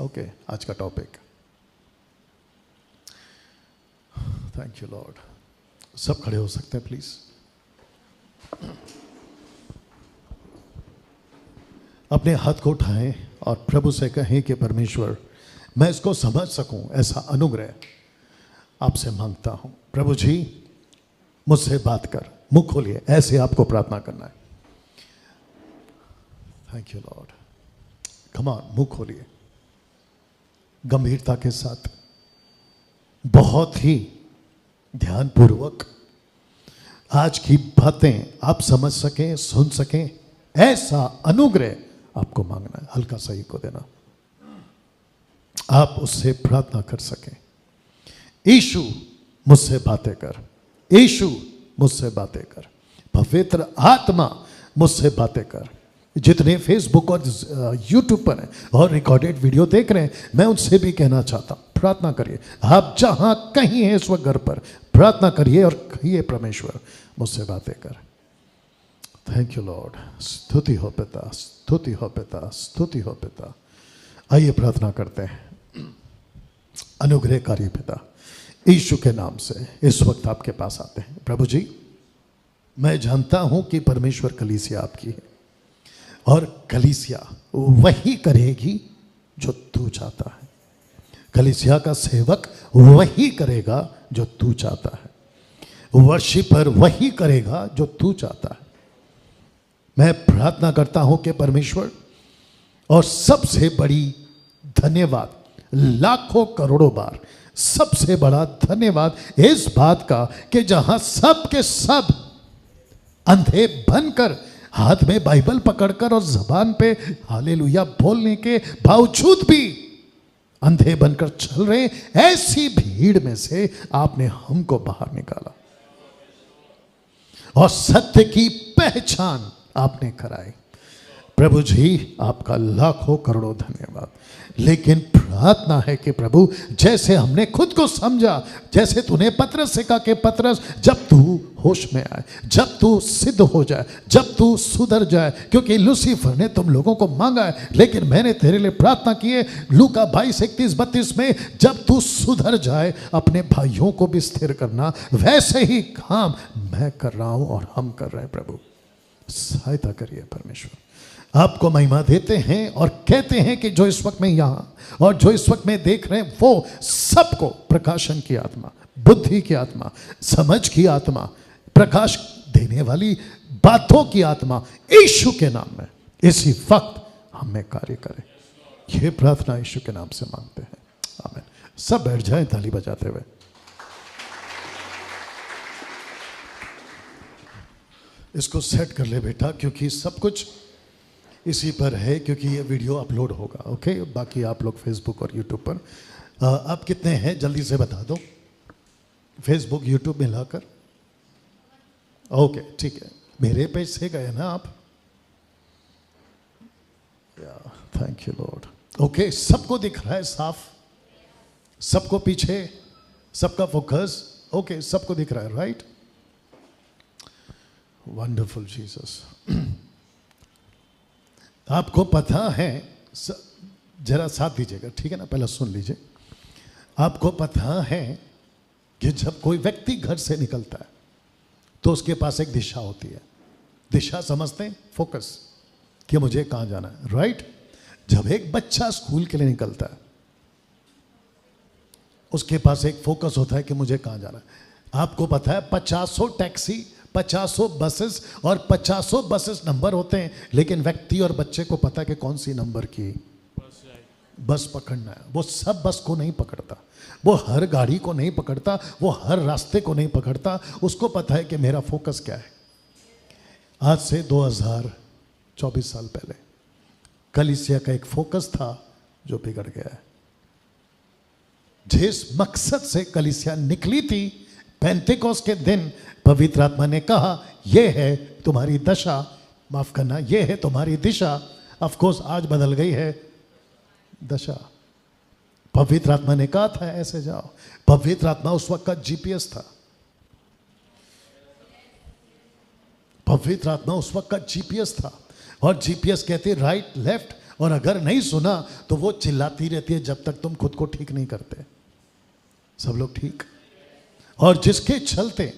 Okay, आज का topic. Thank you Lord. सब खड़े हो सकते हैं प्लीज। अपने हाथ को उठाएं और प्रभु से कहें कि परमेश्वर, मैं इसको समझ सकूं, ऐसा अनुग्रह आपसे मांगता हूं। प्रभु जी, मुझसे बात कर। मुंह खोलिए, ऐसे आपको प्रार्थना करना है। Thank you Lord. Come on, मुंह खोलिए गंभीरता के साथ, बहुत ही ध्यानपूर्वक आज की बातें आप समझ सकें, सुन सकें, ऐसा अनुग्रह आपको मांगना है। हल्का सा ही को देना, आप उससे प्रार्थना कर सकें। यीशु मुझसे बातें कर, यीशु मुझसे बातें कर, पवित्र आत्मा मुझसे बातें कर। जितने फेसबुक और यूट्यूब पर हैं और रिकॉर्डेड वीडियो देख रहे हैं, मैं उनसे भी कहना चाहता हूं, प्रार्थना करिए। आप जहां कहीं हैं इस वक्त घर पर, प्रार्थना करिए और कहिए, परमेश्वर मुझसे बातें कर। Thank you Lord. स्तुति हो पिता, स्तुति हो पिता, स्तुति हो पिता। आइए प्रार्थना करते हैं। अनुग्रहकारी पिता, यीशु के नाम से इस वक्त आपके पास आते हैं। प्रभु जी, मैं जानता हूं कि परमेश्वर कलीसिया आपकी है और कलीसिया वही करेगी जो तू चाहता है। कलीसिया का सेवक वही करेगा जो तू चाहता है। वर्शिपर वही करेगा जो तू चाहता है। मैं प्रार्थना करता हूं कि परमेश्वर, और सबसे बड़ी धन्यवाद, लाखों करोड़ों बार सबसे बड़ा धन्यवाद इस बात का कि जहां सब के सब अंधे बनकर, हाथ में बाइबल पकड़कर और जबान पे हालेलुया बोलने के बावजूद भी अंधे बनकर चल रहे, ऐसी भीड़ में से आपने हमको बाहर निकाला और सत्य की पहचान आपने कराई। प्रभु जी, आपका लाखों करोड़ों धन्यवाद। लेकिन प्रार्थना है कि प्रभु, जैसे हमने खुद को समझा, जैसे तूने पतरस से कहा कि पतरस, जब तू होश में आए, जब तू सिद्ध हो जाए, जब तू सुधर जाए, क्योंकि लूसीफर ने तुम लोगों को मांगा है लेकिन मैंने तेरे लिए प्रार्थना की है। लूका 22:31-32 में, जब तू सुधर जाए अपने भाइयों को भी स्थिर करना। वैसे ही काम मैं कर रहा हूं और हम कर रहे हैं। प्रभु सहायता करिए परमेश्वर। आपको महिमा देते हैं और कहते हैं कि जो इस वक्त में यहां और जो इस वक्त में देख रहे हैं, वो सबको प्रकाशन की आत्मा, बुद्धि की आत्मा, समझ की आत्मा, प्रकाश देने वाली बातों की आत्मा यीशु के नाम में इसी वक्त हम में कार्य करे। यह प्रार्थना यीशु के नाम से मांगते हैं, आमीन। सब बैठ जाएं ताली बजाते हुए। इसको सेट कर ले बेटा, क्योंकि सब कुछ इसी पर है, क्योंकि ये वीडियो अपलोड होगा। ओके, बाकी आप लोग फेसबुक और यूट्यूब पर। आप कितने हैं जल्दी से बता दो, फेसबुक यूट्यूब मिलाकर? ओके, ठीक है। मेरे पेज से गए ना आप? Thank you Lord. ओके, सबको दिख रहा है साफ? सबको पीछे, सबका फोकस? ओके, सबको दिख रहा है, राइट? Wonderful Jesus. आपको पता है, जरा साथ दीजिएगा, ठीक है ना? पहले सुन लीजिए। आपको पता है कि जब कोई व्यक्ति घर से निकलता है तो उसके पास एक दिशा होती है। दिशा समझते हैं? फोकस, कि मुझे कहां जाना है, राइट? जब एक बच्चा स्कूल के लिए निकलता है, उसके पास एक फोकस होता है कि मुझे कहां जाना है। आपको पता है 50 टैक्सी, 50 बसेस और 50 बसेस नंबर होते हैं, लेकिन व्यक्ति और बच्चे को पता है कि कौन सी नंबर की बस पकड़ना है। वो सब बस को नहीं पकड़ता, वो हर गाड़ी को नहीं पकड़ता, वो हर रास्ते को नहीं पकड़ता। उसको पता है कि मेरा फोकस क्या है। आज से 2024 साल पहले कलीसिया का एक फोकस था जो बिगड़ गया है। जिस मकसद से कलीसिया निकली थी, पेंटेकोस्ट के दिन पवित्र आत्मा ने कहा, यह है तुम्हारी दशा, माफ करना, यह है तुम्हारी दिशा। ऑफ कोर्स आज बदल गई है दशा। पवित्र आत्मा ने कहा था ऐसे जाओ। पवित्र आत्मा उस वक्त का जीपीएस था। पवित्र आत्मा उस वक्त का जीपीएस था, और जीपीएस कहती राइट लेफ्ट, और अगर नहीं सुना तो वो चिल्लाती रहती है जब तक तुम खुद को ठीक नहीं करते। सब लोग ठीक? और जिसके चलते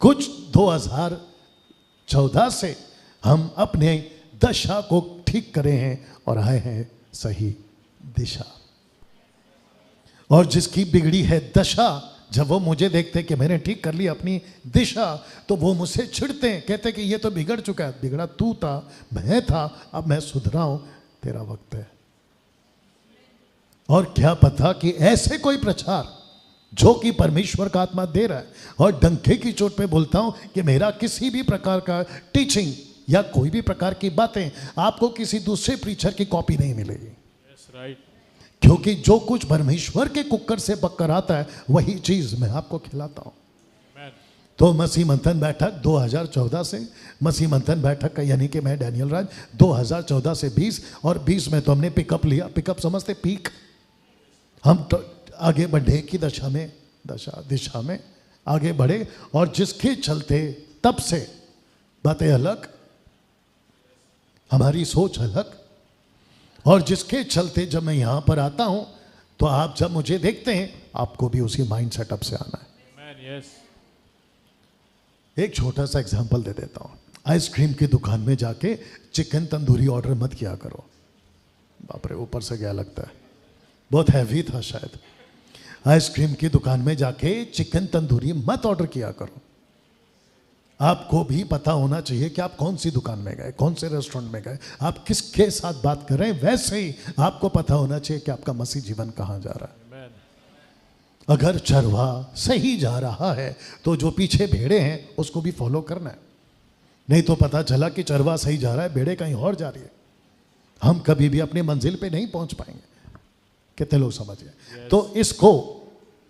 कुछ 2014 से हम अपने दशा को ठीक करे हैं और आए हैं सही दिशा। और जिसकी बिगड़ी है दशा, जब वो मुझे देखते कि मैंने ठीक कर ली अपनी दिशा, तो वो मुझसे चिढ़ते हैं, कहते कि ये तो बिगड़ चुका है। बिगड़ा तू था, मैं था, अब मैं सुधरा हूं, तेरा वक्त है। और क्या पता कि ऐसे कोई प्रचार जो कि परमेश्वर का आत्मा दे रहा है, और डंके की चोट पे बोलता हूं कि मेरा किसी भी प्रकार का टीचिंग या कोई भी प्रकार की बातें आपको किसी दूसरे प्रीचर की कॉपी नहीं मिलेगी। Yes, right. क्योंकि जो कुछ परमेश्वर के कुकर से पककर आता है वही चीज मैं आपको खिलाता हूं। Amen. तो मसीह मंथन बैठक 2014 से, मसीह मंथन बैठक का यानी कि मैं डैनियल राज 2014 से 20, और 20 में तो हमने पिकअप लिया। पिकअप समझते? पीक। हम तो आगे बढ़े की दिशा में आगे बढ़े, और जिसके चलते तब से बातें अलग, हमारी सोच अलग, और जिसके चलते जब मैं यहां पर आता हूं तो आप जब मुझे देखते हैं आपको भी उसी माइंड सेटअप से आना है। Amen. Yes. एक छोटा सा एग्जांपल दे देता हूं। आइसक्रीम की दुकान में जाके चिकन तंदूरी ऑर्डर मत किया करो। बाप रे, ऊपर से क्या लगता है, बहुत हैवी था शायद। आइसक्रीम की दुकान में जाके चिकन तंदूरी मत ऑर्डर किया करो। आपको भी पता होना चाहिए कि आप कौन सी दुकान में गए, कौन से रेस्टोरेंट में गए, आप किसके साथ बात कर रहे हैं। वैसे ही आपको पता होना चाहिए कि आपका मसीह जीवन कहां जा रहा है। Amen. अगर चरवा सही जा रहा है तो जो पीछे भेड़े हैं उसको भी फॉलो करना है। नहीं तो पता चला कि चरवा सही जा रहा है, भेड़े कहीं और जा रही है, हम कभी भी अपनी मंजिल पे नहीं पहुंच पाएंगे। कितने लोग समझ गए? Yes. तो इसको,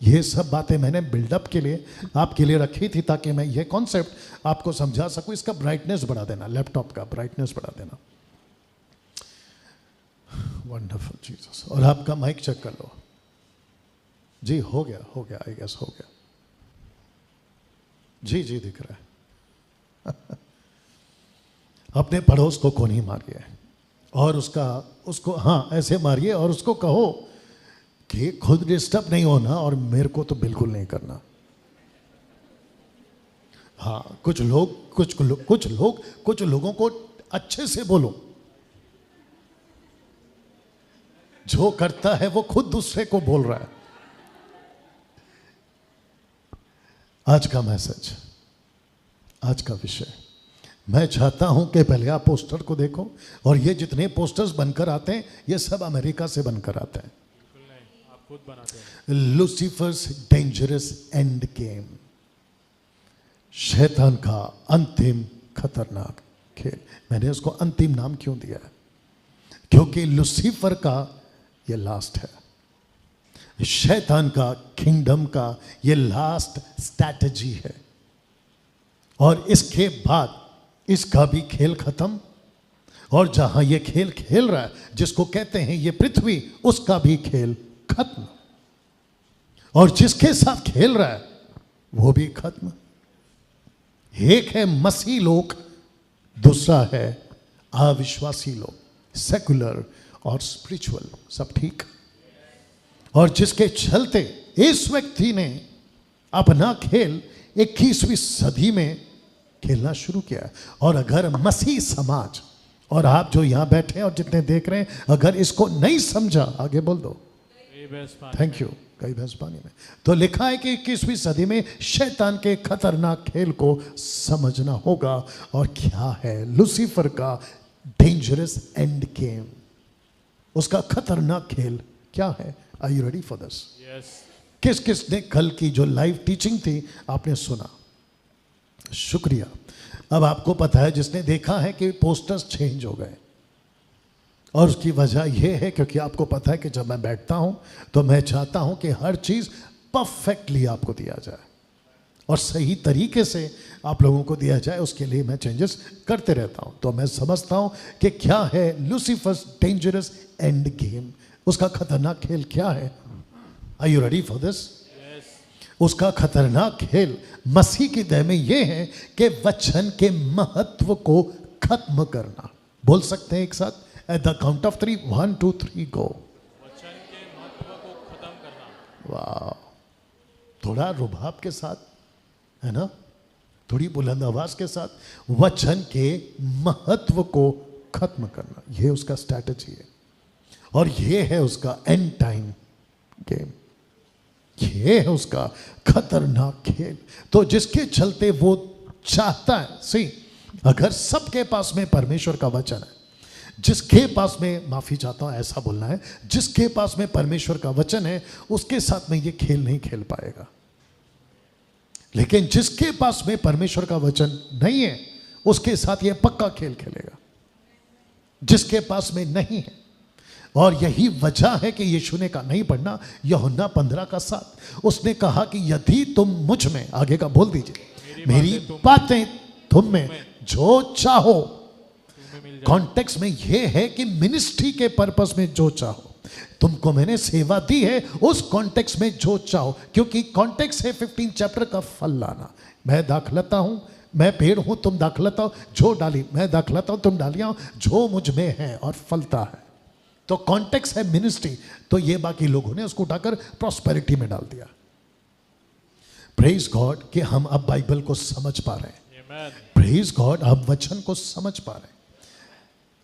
ये सब बातें मैंने बिल्डअप के लिए आपके लिए रखी थी ताकि मैं ये कॉन्सेप्ट आपको समझा सकूं। इसका ब्राइटनेस बढ़ा देना, लैपटॉप का ब्राइटनेस बढ़ा देना। Wonderful Jesus. और आपका माइक चेक कर लो जी। हो गया आई गेस हो गया जी दिख रहा है। अपने पड़ोस को कोनी मारिए और उसको हाँ ऐसे मारिए और उसको कहो कि खुद डिस्टर्ब नहीं होना और मेरे को तो बिल्कुल नहीं करना। हाँ, कुछ लोगों को अच्छे से बोलो। जो करता है वो खुद दूसरे को बोल रहा है। आज का मैसेज, आज का विषय, मैं चाहता हूं कि पहले आप पोस्टर को देखो। और ये जितने पोस्टर्स बनकर आते हैं ये सब अमेरिका से बनकर आते हैं। बिल्कुल नहीं, आप खुद बनाते हैं। लूसीफर्स डेंजरस एंड गेम, शैतान का अंतिम खतरनाक खेल। मैंने उसको अंतिम नाम क्यों दिया है? क्योंकि लूसीफर का ये लास्ट है, शैतान का किंगडम का ये लास्ट स्ट्रैटेजी है, और इसके बाद इसका भी खेल खत्म। और जहां ये खेल खेल रहा है, जिसको कहते हैं ये पृथ्वी, उसका भी खेल खत्म। और जिसके साथ खेल रहा है वो भी खत्म। एक है मसीह लोग, दूसरा है अविश्वासी लोग, सेकुलर और स्पिरिचुअल, सब ठीक। और जिसके चलते इस व्यक्ति ने अपना खेल 21वीं सदी में खेलना शुरू किया। और अगर मसीह समाज और आप जो यहां बैठे हैं और जितने देख रहे हैं, अगर इसको नहीं समझा, आगे बोल दो थैंक यू, कई भैंस पानी में, तो लिखा है कि 21वीं सदी में शैतान के खतरनाक खेल को समझना होगा। और क्या है लूसीफर का डेंजरस एंड गेम, उसका खतरनाक खेल क्या है? Are you ready for this? Yes. किस ने कल की जो लाइव टीचिंग थी आपने सुना? शुक्रिया। अब आपको पता है, जिसने देखा है कि पोस्टर्स चेंज हो गए, और उसकी वजह यह है क्योंकि आपको पता है कि जब मैं बैठता हूं तो मैं चाहता हूं कि हर चीज परफेक्टली आपको दिया जाए और सही तरीके से आप लोगों को दिया जाए। उसके लिए मैं चेंजेस करते रहता हूं। तो मैं समझता हूं कि क्या है लूसीफर्स डेंजरस एंड गेम, उसका खतरनाक खेल क्या है? Are you ready for this? उसका खतरनाक खेल मसीह की दया में यह है कि वचन के महत्व को खत्म करना। बोल सकते हैं एक साथ, एट द काउंट ऑफ 3, 1 2 3 गो। वचन के महत्व को खत्म करना। वाह, थोड़ा रुभाब के साथ, है ना, थोड़ी बुलंद आवाज के साथ, वचन के महत्व को खत्म करना, ये उसका स्ट्रैटेजी है और ये है उसका एंड टाइम गेम, ये है उसका खतरनाक खेल। तो जिसके चलते वो चाहता है, सी, अगर सबके पास में परमेश्वर का वचन है, जिसके पास में, माफी चाहता हूं ऐसा बोलना है, जिसके पास में परमेश्वर का वचन है उसके साथ में ये खेल नहीं खेल पाएगा। लेकिन जिसके पास में परमेश्वर का वचन नहीं है उसके साथ ये पक्का खेल खेलेगा, जिसके पास में नहीं है। और यही वजह है कि यीशु ने कहा, नहीं पढ़ना, यूहन्ना 15:7, उसने कहा कि यदि तुम मुझ में, आगे का बोल दीजिए, मेरी बातें तुम में जो चाहो, कॉन्टेक्स्ट में यह है कि मिनिस्ट्री के पर्पस में जो चाहो, तुमको मैंने सेवा दी है, उस कॉन्टेक्स्ट में जो चाहो, क्योंकि कॉन्टेक्स्ट है 15 चैप्टर का फल लाना। मैं दाखलता हूं, मैं पेड़ हूं, तुम दाखलता हो, जो डाली मैं दाखलता हूं, तुम डालियां, जो मुझ में है और फलता है। तो कॉन्टेक्स्ट है मिनिस्ट्री, तो ये बाकी लोगों ने उसको उठाकर प्रॉस्पेरिटी में डाल दिया। प्रेज गॉड कि हम अब बाइबल को समझ पा रहे हैं, प्रेज गॉड अब वचन को समझ पा रहे हैं।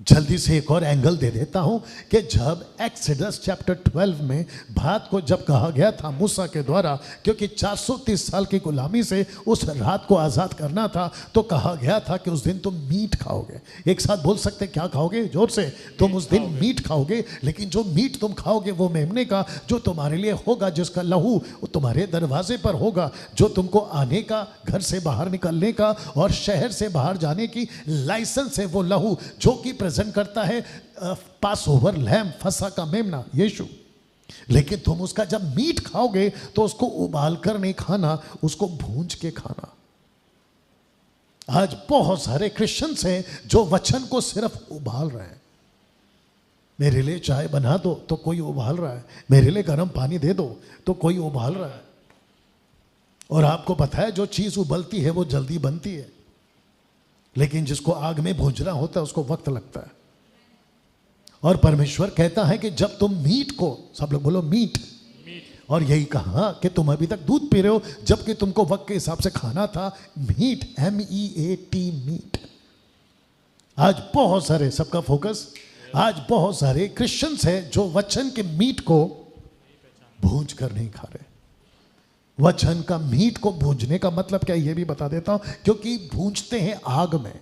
जल्दी से एक और एंगल दे देता हूं कि जब एक्सोडस चैप्टर 12 में बात को जब कहा गया था मूसा के द्वारा, क्योंकि 430 साल की गुलामी से उस रात को आज़ाद करना था, तो कहा गया था कि उस दिन तुम मीट खाओगे। एक साथ बोल सकते क्या खाओगे जोर से, तुम उस दिन मीट खाओगे, लेकिन जो मीट तुम खाओगे वो मेमने का जो तुम्हारे लिए होगा, जिसका लहू वो तुम्हारे दरवाजे पर होगा, जो तुमको आने का, घर से बाहर निकलने का और शहर से बाहर जाने की लाइसेंस है, वो लहू जो कि प्रेजेंट करता है पास ओवर लैम, फसा का मेमना यीशु। लेकिन तुम उसका जब मीट खाओगे तो उसको उबाल कर नहीं खाना, उसको भूंज के खाना। आज बहुत सारे क्रिश्चियंस हैं जो वचन को सिर्फ उबाल रहे हैं। मेरे लिए चाय बना दो तो कोई उबाल रहा है, मेरे लिए गर्म पानी दे दो तो कोई उबाल रहा है। और आपको पता है जो चीज उबलती है वो जल्दी बनती है, लेकिन जिसको आग में भूंजना होता है उसको वक्त लगता है। और परमेश्वर कहता है कि जब तुम मीट को, सब लोग बोलो मीट, और यही कहा कि तुम अभी तक दूध पी रहे हो जबकि तुमको वक्त के हिसाब से खाना था मीट, MEAT, मीट। आज बहुत सारे, सबका फोकस, आज बहुत सारे क्रिश्चियंस हैं जो वचन के मीट को भूंज कर नहीं खा रहे। वचन का मीट को भूंजने का मतलब क्या, ये भी बता देता हूं, क्योंकि भूंजते हैं आग में।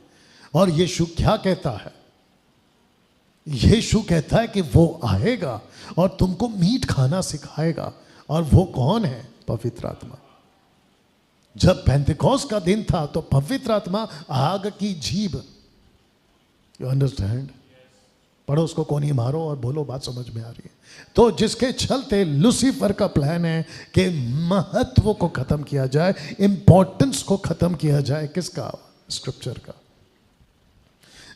और यीशु क्या कहता है, यीशु कहता है कि वो आएगा और तुमको मीट खाना सिखाएगा। और वो कौन है, पवित्र आत्मा। जब पेंतिकोस्त का दिन था तो पवित्र आत्मा आग की जीभ, यू अंडरस्टैंड, पढ़ो उसको, कोनी मारो और बोलो बात समझ में आ रही है। तो जिसके चलते लूसीफर का प्लान है कि महत्व को खत्म किया जाए, इंपॉर्टेंस को खत्म किया जाए, किसका, स्क्रिप्चर का।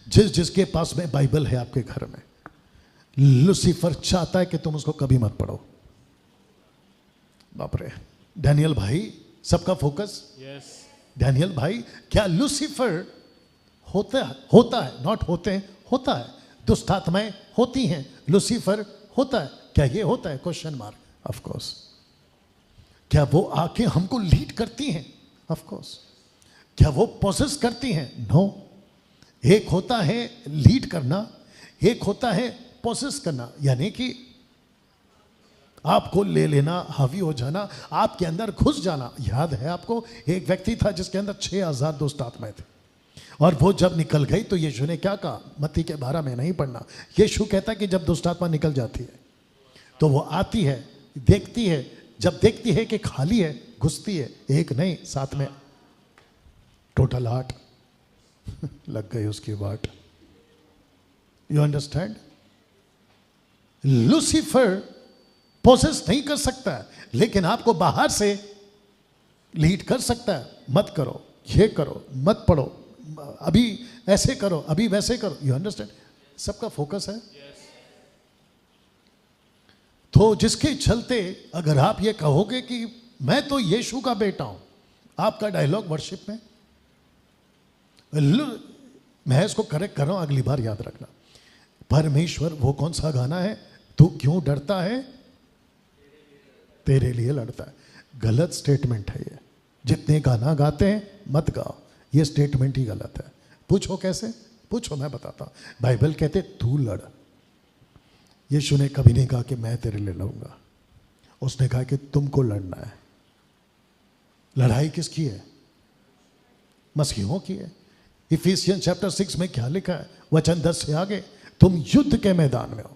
जिसके पास में बाइबल है आपके घर में, लूसीफर चाहता है कि तुम उसको कभी मत पढ़ो। बाप रे, डैनियल भाई, सबका फोकस, डैनियल भाई, क्या लूसीफर होता है, नॉट होता है, दुष्ट आत्माएं होती हैं, लूसीफर होता है, क्या ये होता है, क्वेश्चन मार्क। Of course. क्या वो आके हमको लीड करती हैं, ऑफ कोर्स। क्या वो पोसेस करती हैं, नो। एक होता है लीड करना, एक होता है पोसेस करना, यानी कि आपको ले लेना, हावी हो जाना, आपके अंदर घुस जाना। याद है आपको, एक व्यक्ति था जिसके अंदर 6000 दुष्ट आत्माएं थे, और वो जब निकल गई तो यीशु ने क्या कहा, मत्ती के 12 में नहीं पढ़ना। यीशु कहता है कि जब दुष्ट आत्मा निकल जाती है तो वो आती है, देखती है, जब देखती है कि खाली है, घुसती है, एक नहीं, साथ में टोटल 8 लग गई उसकी वाट। You understand. लूसीफर पोसेस नहीं कर सकता है, लेकिन आपको बाहर से लीड कर सकता है। मत करो, ये करो, मत पढ़ो, अभी ऐसे करो, अभी वैसे करो। यू अंडरस्टैंड, सबका फोकस है। तो जिसके चलते अगर आप ये कहोगे कि मैं तो यीशु का बेटा हूं, आपका डायलॉग वर्शिप में, मैं इसको करेक्ट कर रहा हूं, अगली बार याद रखना। परमेश्वर वो कौन सा गाना है, तू क्यों डरता है, तेरे लिए लड़ता है। गलत स्टेटमेंट है ये। जितने गाना गाते हैं मत गाओ, ये स्टेटमेंट ही गलत है। पूछो कैसे, पूछो, मैं बताता हूं। बाइबल कहते तू लड़। यीशु ने कभी नहीं कहा कि मैं तेरे लिए लड़ूंगा, उसने कहा कि तुमको लड़ना है। लड़ाई किसकी है? मसीहों की है। इफिसियंस चैप्टर 6 में क्या लिखा है, वचन 10 से आगे, तुम युद्ध के मैदान में हो।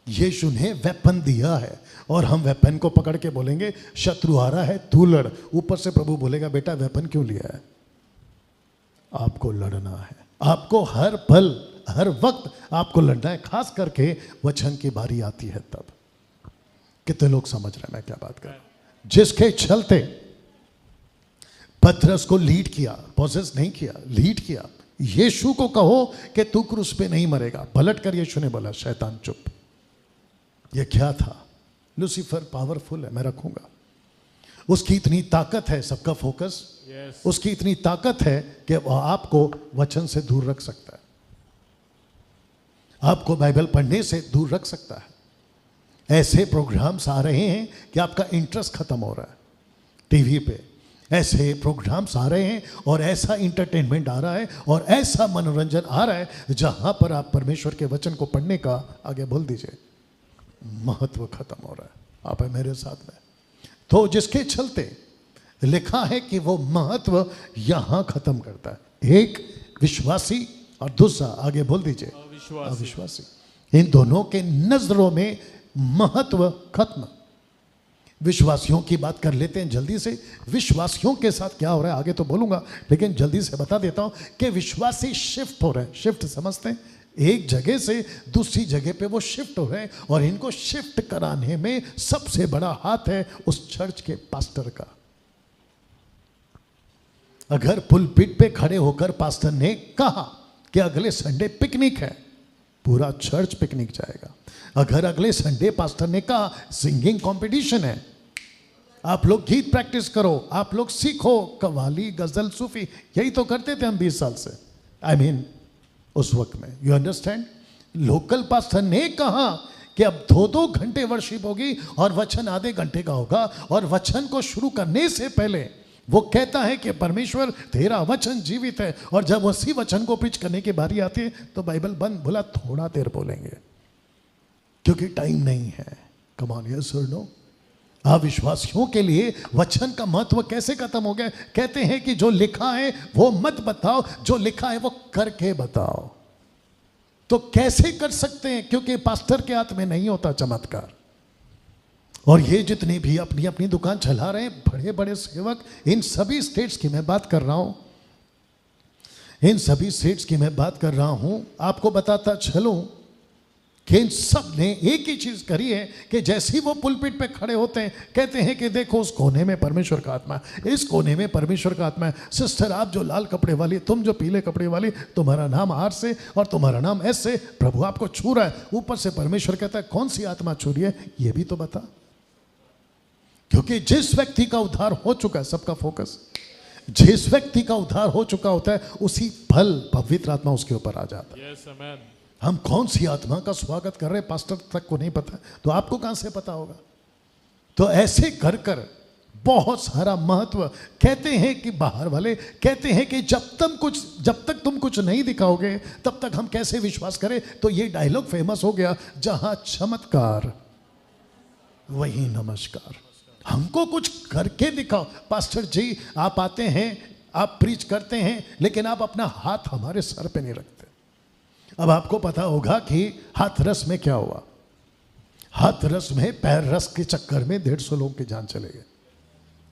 यीशु ने वेपन दिया है और हम वेपन को पकड़ के बोलेंगे शत्रु आ रहा है तू लड़। ऊपर से प्रभु बोलेगा बेटा वेपन क्यों लिया है? आपको लड़ना है, आपको हर पल हर वक्त आपको लड़ना है। खास करके वचन की बारी आती है तब। कितने लोग समझ रहे हैं मैं क्या बात कर रहा हूं? जिसके चलते पतरस को लीड किया, पोजेस नहीं किया, लीड किया। यीशु को कहो कि तू क्रूस पे नहीं मरेगा, पलट कर यीशु ने बोला शैतान चुप। ये क्या था? लूसीफर पावरफुल है, मैं रखूंगा। उसकी इतनी ताकत है, सबका फोकस, उसकी इतनी ताकत है कि वह आपको वचन से दूर रख सकता है, आपको बाइबल पढ़ने से दूर रख सकता है। ऐसे प्रोग्राम्स आ रहे हैं कि आपका इंटरेस्ट खत्म हो रहा है। टीवी पे ऐसे प्रोग्राम्स आ रहे हैं और ऐसा इंटरटेनमेंट आ रहा है और ऐसा मनोरंजन आ रहा है जहां पर आप परमेश्वर के वचन को पढ़ने का, आगे बोल दीजिए, महत्व खत्म हो रहा है। आप है मेरे साथ में? तो जिसके चलते लिखा है कि वो महत्व यहां खत्म करता है। एक विश्वासी और दूसरा, आगे बोल दीजिए, अविश्वासी। इन दोनों के नजरों में महत्व खत्म। विश्वासियों की बात कर लेते हैं जल्दी से। विश्वासियों के साथ क्या हो रहा है आगे तो बोलूंगा, लेकिन जल्दी से बता देता हूं कि विश्वासी शिफ्ट हो रहे हैं। शिफ्ट समझते हैं? एक जगह से दूसरी जगह पे वो शिफ्ट हो रहे हैं और इनको शिफ्ट कराने में सबसे बड़ा हाथ है उस चर्च के पास्टर का। अगर पुलपिट पे खड़े होकर पास्टर ने कहा कि अगले संडे पिकनिक है, पूरा चर्च पिकनिक जाएगा। अगर अगले संडे पास्टर ने कहा सिंगिंग कंपटीशन है, आप लोग गीत प्रैक्टिस करो, आप लोग सीखो, कव्वाली, गजल, सूफी, यही तो करते थे हम 20 साल से। आई मीन उस वक्त में, यू अंडरस्टैंड। लोकल पास्टर ने कहा कि अब 2-2 घंटे वर्शिप होगी और वचन आधे घंटे का होगा, और वचन को शुरू करने से पहले वो कहता है कि परमेश्वर तेरा वचन जीवित है, और जब उसी वचन को प्रीच करने की बारी आती है तो बाइबल बंद। बोला थोड़ा देर बोलेंगे क्योंकि टाइम नहीं है। कम ऑन, यस और नो? अविश्वासियों के लिए वचन का महत्व कैसे खत्म हो गया? कहते हैं कि जो लिखा है वो मत बताओ, जो लिखा है वो करके बताओ। तो कैसे कर सकते हैं? क्योंकि पास्टर के हाथ में नहीं होता चमत्कार। और ये जितने भी अपनी अपनी दुकान चला रहे हैं, बड़े बड़े सेवक, इन सभी स्टेट्स की मैं बात कर रहा हूं, इन सभी स्टेट्स की मैं बात कर रहा हूं। आपको बताता चलूं कि इन सब ने एक ही चीज करी है कि जैसे ही वो पुलपिट पे खड़े होते हैं, कहते हैं कि देखो उस कोने में परमेश्वर का आत्मा है, इस कोने में परमेश्वर का आत्मा है। सिस्टर आप जो लाल कपड़े वाली, तुम जो पीले कपड़े वाली, तुम्हारा नाम आर से और तुम्हारा नाम एस से, प्रभु आपको छू रहा है। ऊपर से परमेश्वर कहता है कौन सी आत्मा छू रही है ये भी तो बता। क्योंकि जिस व्यक्ति का उद्धार हो चुका है, सबका फोकस, जिस व्यक्ति का उद्धार हो चुका होता है उसी पल पवित्र आत्मा उसके ऊपर आ जाता है। Yes, amen. हम कौन सी आत्मा का स्वागत कर रहे हैं पास्टर तक को नहीं पता, तो आपको कहां से पता होगा? तो ऐसे कर कर बहुत सारा महत्व। कहते हैं कि बाहर वाले कहते हैं कि जब तक तुम कुछ नहीं दिखाओगे तब तक हम कैसे विश्वास करें। तो ये डायलॉग फेमस हो गया, जहां चमत्कार वही नमस्कार। हमको कुछ करके दिखाओ। पास्टर जी आप आते हैं, आप प्रीच करते हैं, लेकिन आप अपना हाथ हमारे सर पे नहीं रखते। अब आपको पता होगा कि हाथरस में क्या हुआ। हाथरस में पैर रस के चक्कर में 150 लोगों की जान चले गए।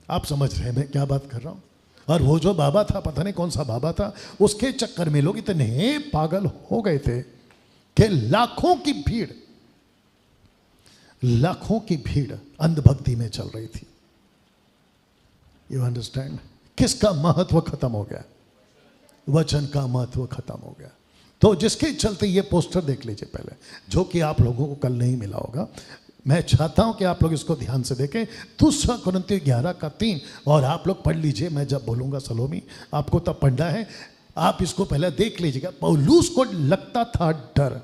आप समझ रहे हैं मैं क्या बात कर रहा हूं? और वो जो बाबा था, पता नहीं कौन सा बाबा था, उसके चक्कर में लोग इतने पागल हो गए थे कि लाखों की भीड़ अंधभक्ति में चल रही थी। You understand? किसका महत्व खत्म हो गया? वचन का महत्व खत्म हो गया। तो जिसके चलते ये पोस्टर देख लीजिए पहले, जो कि आप लोगों को कल नहीं मिला होगा। मैं चाहता हूं कि आप लोग इसको ध्यान से देखें। 2 कुरिन्थियों 11:3, और आप लोग पढ़ लीजिए, मैं जब बोलूंगा सलोमी आपको तब पढ़ना है। आप इसको पहले देख लीजिएगा। पौलुस को लगता था डर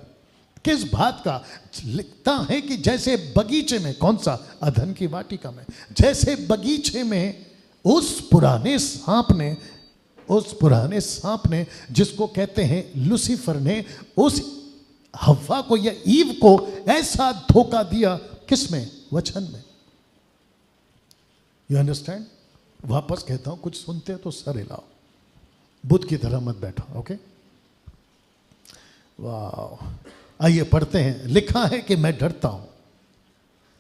किस बात का? लिखता है कि जैसे बगीचे में, कौन सा? अधन की वाटिका में, जैसे बगीचे में उस पुराने सांप ने जिसको कहते हैं लूसीफर ने, उस हव्वा को या ईव को ऐसा धोखा दिया। किसमें? वचन में। You understand? वापस कहता हूं, कुछ सुनते हो तो सर हिलाओ, बुद्ध की तरह मत बैठो। ओके, वाह। आइए पढ़ते हैं। लिखा है कि मैं डरता हूं,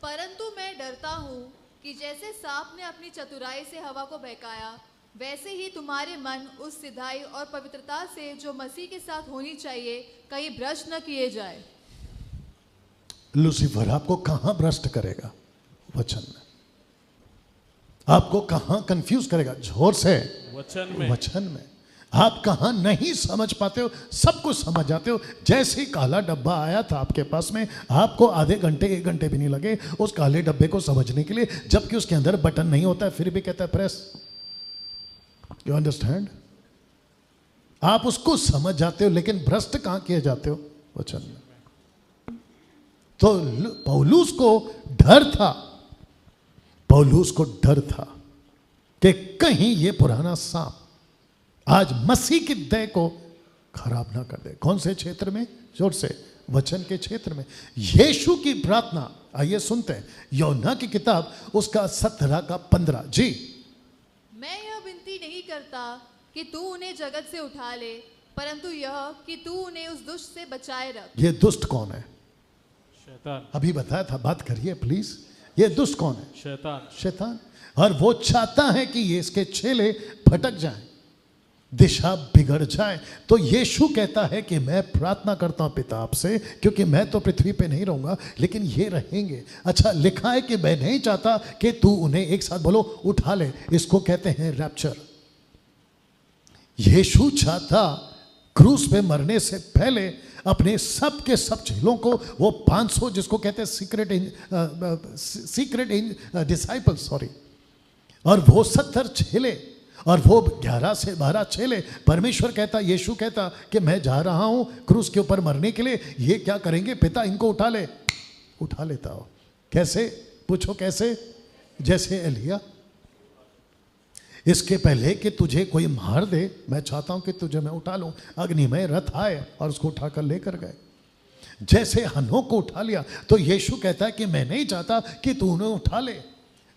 परंतु मैं डरता हूँ कि जैसे सांप ने अपनी चतुराई से हवा को बहकाया, वैसे ही तुम्हारे मन उस सिधाई और पवित्रता से जो मसीह के साथ होनी चाहिए कहीं भ्रष्ट न किए जाए। लूसीफर आपको कहां भ्रष्ट करेगा? वचन में। आपको कहां कंफ्यूज करेगा? जोर से, वचन में। वचन में। आप कहां नहीं समझ पाते हो, सब कुछ समझ जाते हो। जैसे ही काला डब्बा आया था आपके पास में, आपको आधे घंटे 1 घंटे भी नहीं लगे उस काले डब्बे को समझने के लिए, जबकि उसके अंदर बटन नहीं होता है, फिर भी कहता है प्रेस। You understand? आप उसको समझ जाते हो, लेकिन भ्रष्ट कहां किए जाते हो? वचन में। तो पौलुस को डर था, पौलुस को डर था कि कहीं ये पुराना सांप आज मसीह की दया को खराब ना कर दे। कौन से क्षेत्र में? जोर से, वचन के क्षेत्र में। यीशु की प्रार्थना, आइए सुनते हैं। यूहन्ना की किताब उसका 17 का 15। जी। मैं यह विनती नहीं करता कि तू उन्हें जगत से उठा ले, परंतु यह कि तू उन्हें उस दुष्ट से बचाए रख। ये दुष्ट कौन है? शैतान। अभी बताया था, बात करिए प्लीज। ये दुष्ट कौन है? शैतान। शैतान। और वो चाहता है कि ये इसके चेले भटक जाएं, दिशा बिगड़ जाए। तो यीशु कहता है कि मैं प्रार्थना करता हूं पिता आपसे, क्योंकि मैं तो पृथ्वी पे नहीं रहूंगा, लेकिन ये रहेंगे। अच्छा, लिखा है कि मैं नहीं चाहता कि तू उन्हें, एक साथ बोलो, उठा ले। इसको कहते हैं रैप्चर। यीशु चाहता क्रूस पे मरने से पहले अपने सब के सब चेलों को, वो 500 जिसको कहते हैं सीक्रेट डिसाइपल्स, सॉरी, और वो 70 चेले और वो 11 से 12 चेले। परमेश्वर कहता, यीशु कहता कि मैं जा रहा हूं क्रूस के ऊपर मरने के लिए, ये क्या करेंगे? पिता इनको उठा ले। उठा लेता हो। कैसे? पूछो कैसे? जैसे एलिया। इसके पहले कि तुझे कोई मार दे, मैं चाहता हूं कि तुझे मैं उठा लूं। अग्निमय रथ आए और उसको उठाकर लेकर गए। जैसे हनोक को उठा लिया, तो यीशु कहता है कि मैं नहीं चाहता कि तू उन्हें उठा ले।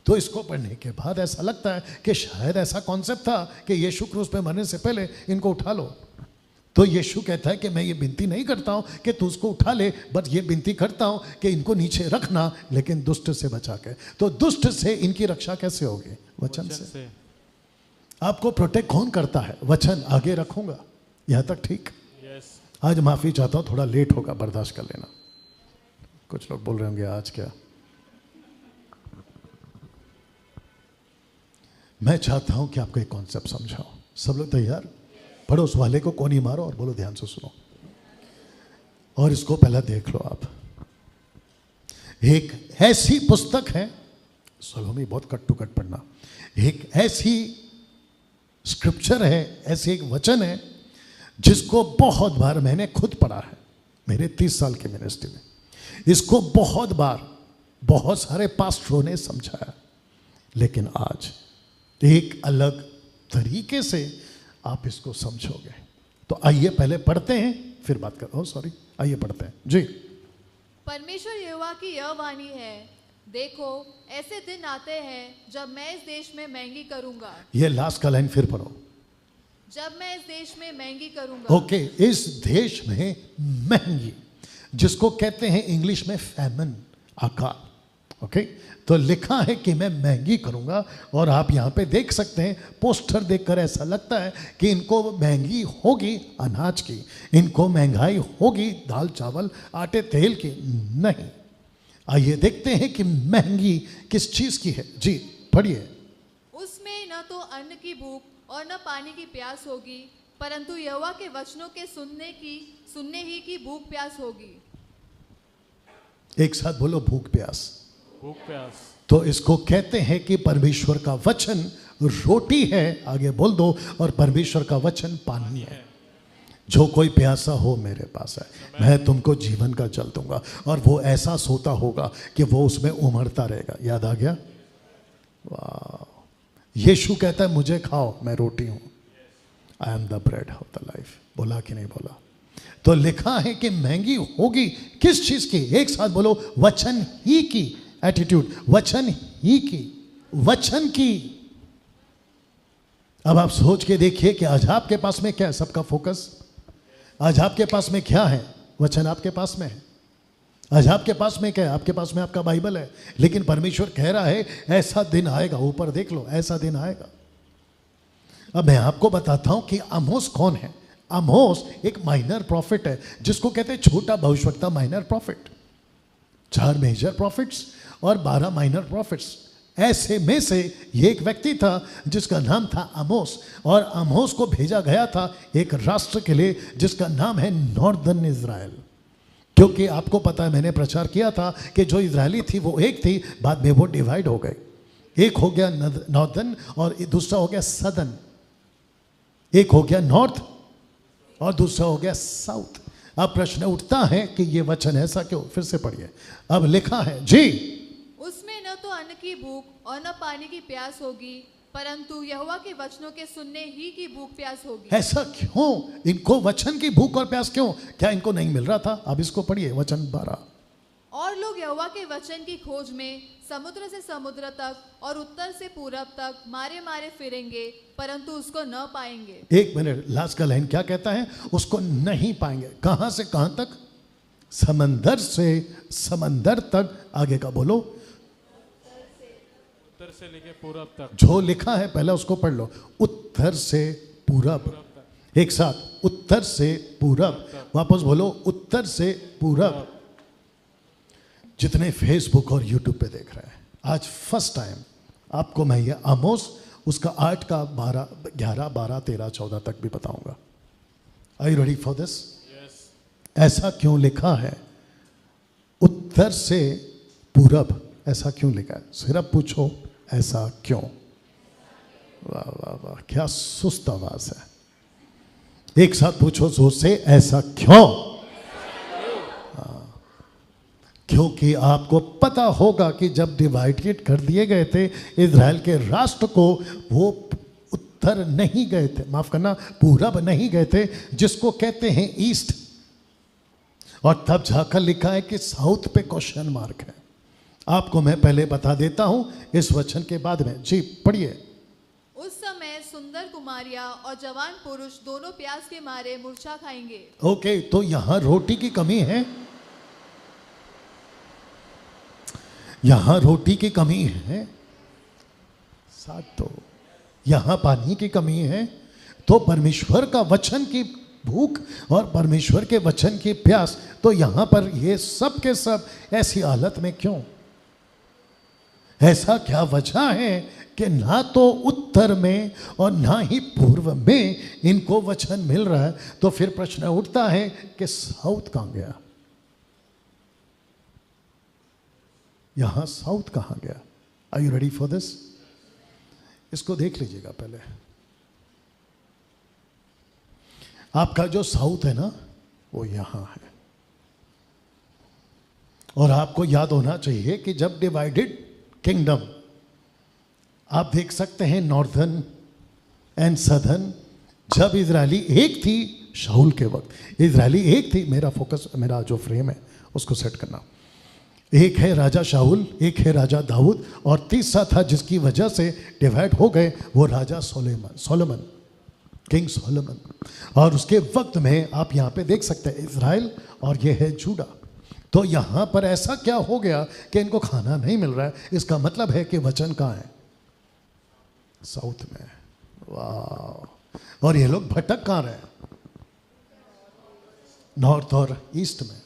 तो इसको पढ़ने के बाद ऐसा लगता है कि शायद ऐसा कॉन्सेप्ट था कि यीशु क्रूस पे मरने से पहले इनको उठा लो। तो यीशु कहता है कि मैं ये विनती नहीं करता हूं कि तू उसको उठा ले, बस ये विनती करता हूं कि इनको नीचे रखना, लेकिन दुष्ट से बचा के। तो दुष्ट से इनकी रक्षा कैसे होगी? वचन से। आपको प्रोटेक्ट कौन करता है? वचन। आगे रखूंगा, यहां तक ठीक। यस। आज माफी चाहता हूं, थोड़ा लेट होगा, बर्दाश्त कर लेना। कुछ लोग बोल रहे होंगे आज क्या। मैं चाहता हूं कि आपको एक कॉन्सेप्ट समझाओ। सब लोग तैयार? पड़ोस वाले को कोनी मारो और बोलो ध्यान से सुनो, और इसको पहला देख लो आप। एक ऐसी पुस्तक है, सलोमी बहुत कट टू कट पढ़ना, एक ऐसी स्क्रिप्चर है, ऐसे एक वचन है जिसको बहुत बार मैंने खुद पढ़ा है मेरे 30 साल के मिनिस्ट्री में। इसको बहुत बार बहुत सारे पास्टरों ने समझाया, लेकिन आज एक अलग तरीके से आप इसको समझोगे। तो आइए पहले पढ़ते हैं, फिर बात कर, सॉरी, आइए पढ़ते हैं। जी। परमेश्वर यहोवा की यह वाणी है, देखो ऐसे दिन आते हैं जब मैं इस देश में महंगी करूंगा। ये लास्ट का लाइन फिर पढ़ो। जब मैं इस देश में महंगी करूंगा। ओके, इस देश में महंगी, जिसको कहते हैं इंग्लिश में फैमन, अकाल। ओके, तो लिखा है कि मैं महंगी करूंगा। और आप यहां पे देख सकते हैं, पोस्टर देखकर ऐसा लगता है कि इनको महंगी होगी अनाज की, इनको महंगाई होगी दाल चावल आटे तेल की। नहीं, आइए देखते हैं कि महंगी किस चीज की है। जी पढ़िए। उसमें न तो अन्न की भूख और न पानी की प्यास होगी, परंतु यहोवा के वचनों के सुनने ही की भूख प्यास होगी। एक साथ बोलो, भूख प्यास। भूख प्यास। तो इसको कहते हैं कि परमेश्वर का वचन रोटी है, आगे बोल दो, और परमेश्वर का वचन पानी है। जो कोई प्यासा हो मेरे पास है, मैं तुमको जीवन का जल दूंगा। और वो ऐसा सोता होगा कि वो उसमें उमड़ता रहेगा। याद आ गया? वाह! यीशु कहता है मुझे खाओ, मैं रोटी हूं। I am the bread of the life. बोला कि नहीं बोला? तो लिखा है कि महंगी होगी किस चीज की? एक साथ बोलो, वचन ही की। एटीट्यूड, वचन ही की, वचन की। अब आप सोच के देखिए कि आज आपके पास में क्या है? सबका फोकस आज आपके पास में क्या है? वचन आपके पास में है। आज आपके पास में क्या है? आपके पास में आपका बाइबल है। लेकिन परमेश्वर कह रहा है ऐसा दिन आएगा, ऊपर देख लो, ऐसा दिन आएगा। अब मैं आपको बताता हूं कि आमोस कौन है। आमोस एक माइनर प्रॉफिट है, जिसको कहते हैं छोटा भविष्यवक्ता, माइनर प्रॉफिट। 4 मेजर प्रॉफिट्स और 12 माइनर प्रॉफिट्स। ऐसे में से ये एक व्यक्ति था जिसका नाम था आमोस। और आमोस को भेजा गया था एक राष्ट्र के लिए जिसका नाम है नॉर्दर्न इज़राइल। क्योंकि आपको पता है, मैंने प्रचार किया था कि जो इजरायली थी वो एक थी, बाद में वो डिवाइड हो गए। एक हो गया नॉर्दर्न और दूसरा हो गया सदर्न। एक हो गया नॉर्थ और दूसरा हो गया साउथ। अब प्रश्न उठता है कि ये वचन ऐसा क्यों? फिर से पढ़िए। अब लिखा है जी, उसमें न तो अन्न की भूख और न पानी की प्यास होगी, परंतु यहोवा के वचनों के सुनने ही की भूख प्यास होगी। ऐसा क्यों? इनको वचन की भूख और प्यास क्यों? क्या इनको नहीं मिल रहा था? अब इसको पढ़िए, वचन 12। और लोग यहोवा के वचन की खोज में समुद्र से समुद्र तक और उत्तर से पूरब तक मारे मारे फिरेंगे, परंतु उसको न पाएंगे। एक मिनट, लास्ट का लाइन क्या कहता है? उसको नहीं पाएंगे। कहां से कहां तक? समंदर से समंदर तक। आगे का बोलो, उत्तर से लेके पूरब तक। जो लिखा है पहले उसको पढ़ लो। उत्तर से पूरब। एक साथ, उत्तर से पूरब। वापस बोलो, उत्तर से पूरब। जितने फेसबुक और यूट्यूब पे देख रहे हैं, आज फर्स्ट टाइम आपको मैं ये आमोस उसका 8 का 12, 11, 12, 13, 14 तक भी बताऊंगा। Are you ready for this? ऐसा क्यों लिखा है? उत्तर से पूरब ऐसा क्यों लिखा है? सिर्फ पूछो, ऐसा क्यों? वाह वाह वाह, क्या सुस्त आवाज है। एक साथ पूछो जोर से, ऐसा क्यों? क्योंकि आपको पता होगा कि जब डिवाइडेड कर दिए गए थे इजराइल के राष्ट्र को, वो उत्तर नहीं गए थे, माफ करना, पूरब नहीं गए थे, जिसको कहते हैं ईस्ट। और तब जाकर लिखा है कि साउथ पे क्वेश्चन मार्क है। आपको मैं पहले बता देता हूं इस वचन के बाद में। जी पढ़िए। उस समय सुंदर कुमारियां और जवान पुरुष दोनों प्यास के मारे मूर्छा खाएंगे। ओके, तो यहां रोटी की कमी है, यहां रोटी की कमी है। साथ तो यहां पानी की कमी है। तो परमेश्वर का वचन की भूख और परमेश्वर के वचन की प्यास, तो यहां पर ये सब के सब ऐसी हालत में क्यों? ऐसा क्या वजह है कि ना तो उत्तर में और ना ही पूर्व में इनको वचन मिल रहा है? तो फिर प्रश्न उठता है कि साउथ कहां गया? यहां साउथ कहां गया? Are you ready for this? इसको देख लीजिएगा पहले। आपका जो साउथ है ना, वो यहां है। और आपको याद होना चाहिए कि जब डिवाइडेड किंगडम, आप देख सकते हैं नॉर्दर्न एंड सदर्न, जब इजरायली एक थी शाऊल के वक्त, इजरायली एक थी। मेरा फोकस, मेरा जो फ्रेम है उसको सेट करना। एक है राजा शाऊल, एक है राजा दाऊद, और तीसरा था जिसकी वजह से डिवाइड हो गए, वो राजा सोलोमन, किंग सोलोमन। और उसके वक्त में आप यहाँ पे देख सकते हैं इजराइल और ये है जूडा। तो यहाँ पर ऐसा क्या हो गया कि इनको खाना नहीं मिल रहा है? इसका मतलब है कि वचन कहाँ है? साउथ में। वाह! और ये लोग भटक कहाँ रहे? नॉर्थ और ईस्ट में।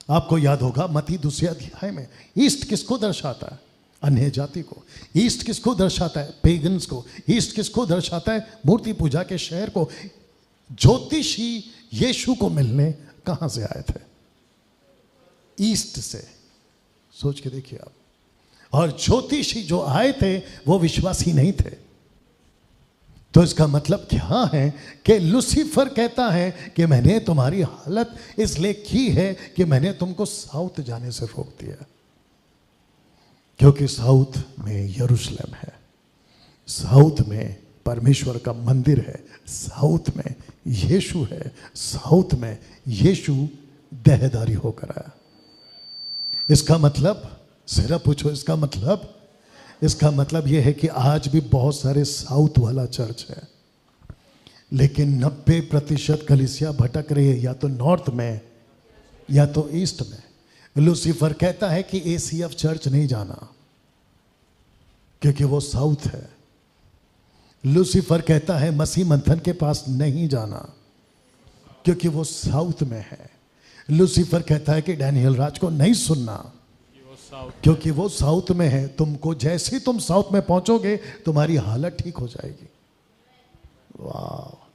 आपको याद होगा मत्ती 2 अध्याय में ईस्ट किसको दर्शाता है? अन्य जाति को। ईस्ट किसको दर्शाता है? पेगन्स को। ईस्ट किसको दर्शाता है? मूर्ति पूजा के शहर को। ज्योतिषी यीशु को मिलने कहां से आए थे? ईस्ट से। सोच के देखिए आप। और ज्योतिषी जो आए थे वो विश्वासी नहीं थे। तो इसका मतलब क्या है कि लूसीफर कहता है कि मैंने तुम्हारी हालत इसलिए की है कि मैंने तुमको साउथ जाने से रोक दिया, क्योंकि साउथ में यरूशलेम है, साउथ में परमेश्वर का मंदिर है, साउथ में यीशु है, साउथ में यीशु देहधारी होकर आया। इसका मतलब जरा पूछो, इसका मतलब यह है कि आज भी बहुत सारे साउथ वाला चर्च है, लेकिन 90% कलीसिया भटक रही है, या तो नॉर्थ में या तो ईस्ट में। लूसीफर कहता है कि एसीएफ चर्च नहीं जाना क्योंकि वो साउथ है। लूसीफर कहता है मसीह मंथन के पास नहीं जाना क्योंकि वो साउथ में है। लूसीफर कहता है कि डैनियल राज को नहीं सुनना क्योंकि वो साउथ में है। तुमको जैसे ही तुम साउथ में पहुंचोगे तुम्हारी हालत ठीक हो जाएगी। वाह,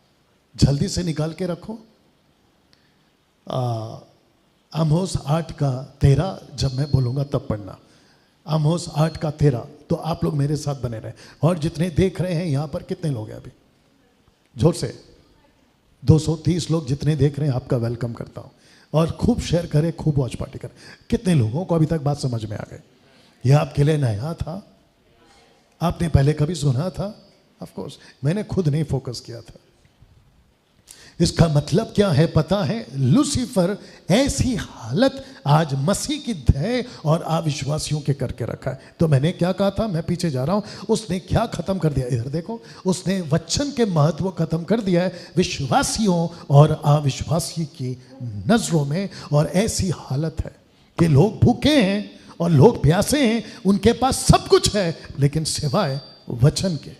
जल्दी से निकाल के रखो। आमोस 8:13, जब मैं बोलूंगा तब पढ़ना। आमोस 8:13। तो आप लोग मेरे साथ बने रहे। और जितने देख रहे हैं यहां पर कितने लोग हैं अभी? जोर से 230 लोग जितने देख रहे हैं, आपका वेलकम करता हूं। और खूब शेयर करें, खूब वॉच पार्टी करें। कितने लोगों को अभी तक बात समझ में आ गई? यह आपके लिए नया था? आपने पहले कभी सुना था? ऑफ कोर्स मैंने खुद नहीं फोकस किया था। इसका मतलब क्या है पता है? लूसीफर ऐसी हालत आज मसीह की दया और अविश्वासियों के करके रखा है। तो मैंने क्या कहा था, मैं पीछे जा रहा हूं। उसने क्या खत्म कर दिया? इधर देखो, उसने वचन के महत्व खत्म कर दिया है विश्वासियों और अविश्वासी की नजरों में। और ऐसी हालत है कि लोग भूखे हैं और लोग प्यासे हैं, उनके पास सब कुछ है लेकिन सिवाय वचन के।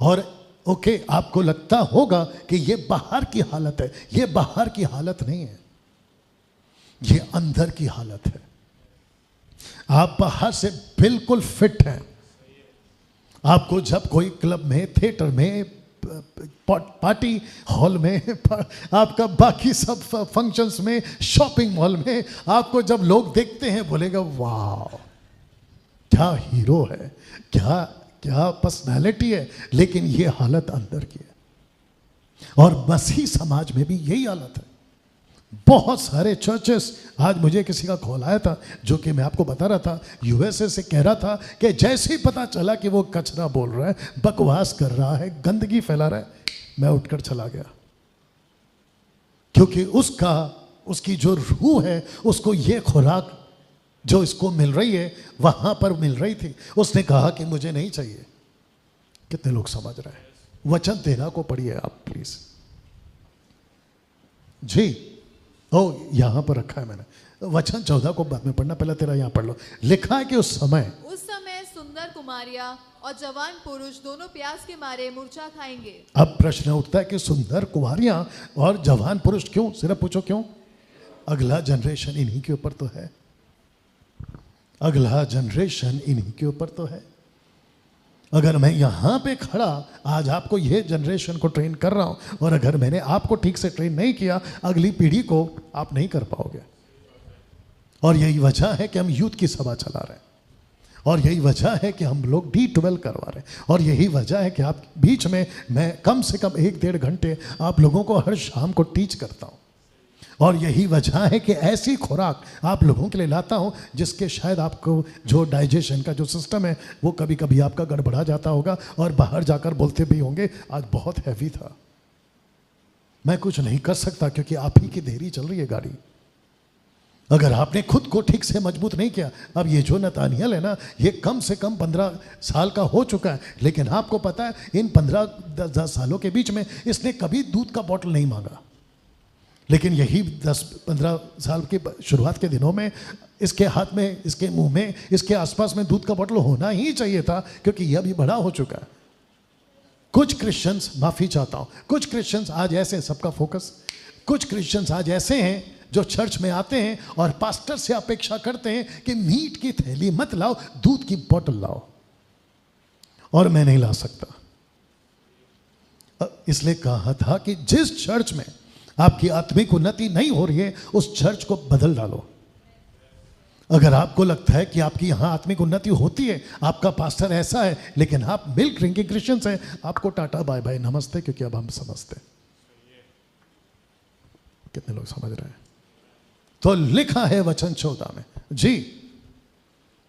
और ओके, आपको लगता होगा कि ये बाहर की हालत है। ये बाहर की हालत नहीं है, ये अंदर की हालत है। आप बाहर से बिल्कुल फिट हैं। आपको जब कोई क्लब में, थिएटर में, पार्टी हॉल में, आपका बाकी सब फंक्शंस में, शॉपिंग मॉल में, आपको जब लोग देखते हैं बोलेगा वाह क्या हीरो है, क्या पर्सनालिटी है। लेकिन ये हालत अंदर की है। और मसीह समाज में भी यही हालत है। बहुत सारे चर्चेस, आज मुझे किसी का कॉल आया था जो कि मैं आपको बता रहा था, यूएसए से कह रहा था कि जैसे ही पता चला कि वो कचरा बोल रहा है, बकवास कर रहा है, गंदगी फैला रहा है, मैं उठकर चला गया। क्योंकि उसकी जो रूह है, उसको ये खुराक जो इसको मिल रही है वहां पर मिल रही थी। उसने कहा कि मुझे नहीं चाहिए। कितने लोग समझ रहे हैं? वचन 13 को पढ़िए आप प्लीज जी। यहां पर रखा है मैंने। वचन 14 को बाद में पढ़ना, पहले 13 यहां पढ़ लो। लिखा है कि उस समय सुंदर कुमारियां और जवान पुरुष दोनों प्यास के मारे मूर्छा खाएंगे। अब प्रश्न उठता है कि सुंदर कुमारियां और जवान पुरुष क्यों? सिर्फ पूछो क्यों? अगला जनरेशन इन्हीं के ऊपर तो है। अगला जनरेशन इन्हीं के ऊपर तो है। अगर मैं यहां पे खड़ा आज आपको ये जनरेशन को ट्रेन कर रहा हूं, और अगर मैंने आपको ठीक से ट्रेन नहीं किया, अगली पीढ़ी को आप नहीं कर पाओगे। और यही वजह है कि हम यूथ की सभा चला रहे हैं, और यही वजह है कि हम लोग D12 करवा रहे हैं, और यही वजह है कि आप बीच में मैं कम से कम 1-1.5 घंटे आप लोगों को हर शाम को टीच करता हूं। और यही वजह है कि ऐसी खुराक आप लोगों के लिए लाता हूं जिसके शायद आपको जो डाइजेशन का जो सिस्टम है वो कभी कभी आपका गड़बड़ा जाता होगा, और बाहर जाकर बोलते भी होंगे आज बहुत हैवी था। मैं कुछ नहीं कर सकता क्योंकि आप ही की देरी चल रही है गाड़ी। अगर आपने खुद को ठीक से मजबूत नहीं किया, अब ये जो नतानियल है ना, ये कम से कम 15 साल का हो चुका है, लेकिन आपको पता है इन 15-10 सालों के बीच में इसने कभी दूध का बॉटल नहीं मांगा। लेकिन यही 10-15 साल की शुरुआत के दिनों में इसके हाथ में, इसके मुंह में, इसके आसपास में दूध का बोतल होना ही चाहिए था, क्योंकि यह भी बड़ा हो चुका है। कुछ क्रिश्चियंस, माफी चाहता हूं, कुछ क्रिश्चियंस आज ऐसे, सबका फोकस, कुछ क्रिश्चियंस आज ऐसे हैं जो चर्च में आते हैं और पास्टर से अपेक्षा करते हैं कि मीट की थैली मत लाओ, दूध की बोतल लाओ, और मैं नहीं ला सकता। इसलिए कहा था कि जिस चर्च में आपकी आत्मिक उन्नति नहीं हो रही है उस चर्च को बदल डालो। अगर आपको लगता है कि आपकी यहाँ आत्मिक उन्नति होती है, आपका पास्टर ऐसा है, लेकिन आप मिल्क ड्रिंकिंग क्रिश्चियंस हैं, आपको टाटा बाय बाय नमस्ते, क्योंकि अब हम समझते हैं। कितने लोग समझ रहे हैं? तो लिखा है वचन 14 में जी,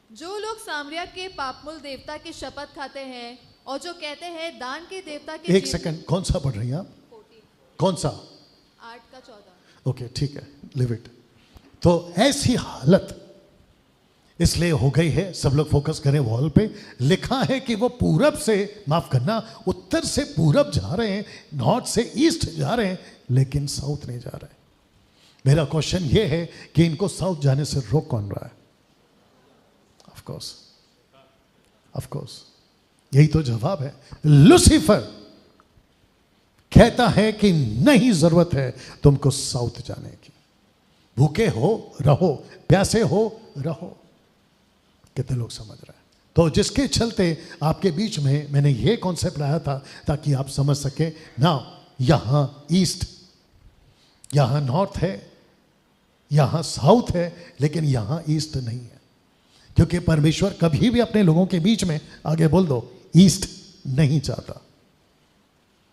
जो लोग सामरिया के पापमूल देवता की शपथ खाते हैं और जो कहते हैं दान के देवता के एक सेकंड, कौन सा पढ़ रही हैं आप? 14, कौन सा? 8 का 14। ओके ठीक है, लिव इट। तो ऐसी हालत इसलिए हो गई है, सब लोग फोकस करें वॉल पे। लिखा है कि वो पूरब से, माफ करना, उत्तर से पूरब जा रहे हैं, नॉर्थ से ईस्ट जा रहे हैं, लेकिन साउथ नहीं जा रहे। मेरा क्वेश्चन ये है कि इनको साउथ जाने से रोक कौन रहा है? ऑफ कोर्स यही तो जवाब है। लूसीफर कहता है कि नहीं, जरूरत है तुमको साउथ जाने की। भूखे हो रहो, प्यासे हो रहो। कितने लोग समझ रहे हैं? तो जिसके चलते आपके बीच में मैंने ये कॉन्सेप्ट लाया था ताकि आप समझ सके ना, यहां ईस्ट, यहां नॉर्थ है, यहां साउथ है, लेकिन यहां ईस्ट नहीं है। क्योंकि परमेश्वर कभी भी अपने लोगों के बीच में, आगे बोल दो, ईस्ट नहीं चाहता।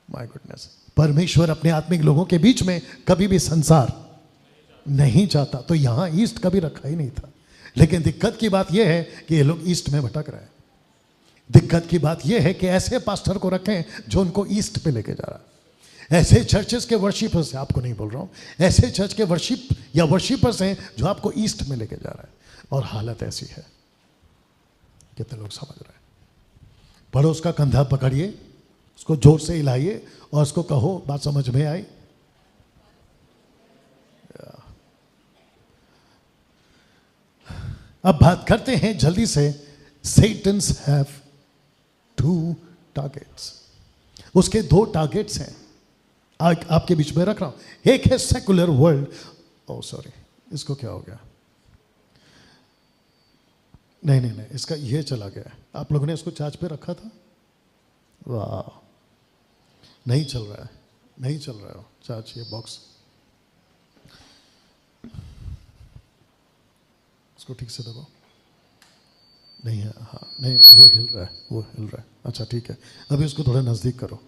माय गुडनेस, परमेश्वर अपने आत्मिक लोगों के बीच में कभी भी संसार नहीं चाहता। तो यहां ईस्ट कभी रखा ही नहीं था। लेकिन दिक्कत की बात यह है कि ये लोग ईस्ट में भटक रहे हैं। दिक्कत की बात यह है कि ऐसे पास्टर को रखें जो उनको ईस्ट पे लेके जा रहा है। ऐसे चर्चेस के वर्शिपर्स, आपको नहीं बोल रहा हूं, ऐसे चर्च के वर्शिप या वर्शिपर्स हैं जो आपको ईस्ट में लेके जा रहा है। और हालत ऐसी है। कितने लोग समझ रहे हैं? पढ़ो, उसका कंधा पकड़िए, उसको जोर से हिलाइए और उसको कहो, बात समझ में आई? अब बात करते हैं जल्दी से। Satans have 2 targets। उसके 2 टारगेट्स हैं, आपके बीच में रख रहा हूं। एक है सेकुलर वर्ल्ड, ओ सॉरी, इसको क्या हो गया? नहीं, इसका ये चला गया। आप लोगों ने इसको चार्ज पे रखा था? वाह, नहीं चल रहा है, नहीं चल रहा है चार्ज, ये बॉक्स। इसको ठीक से दबाओ। नहीं है, हाँ नहीं, वो हिल रहा है, वो हिल रहा है। अच्छा ठीक है, अभी इसको थोड़ा नज़दीक करो,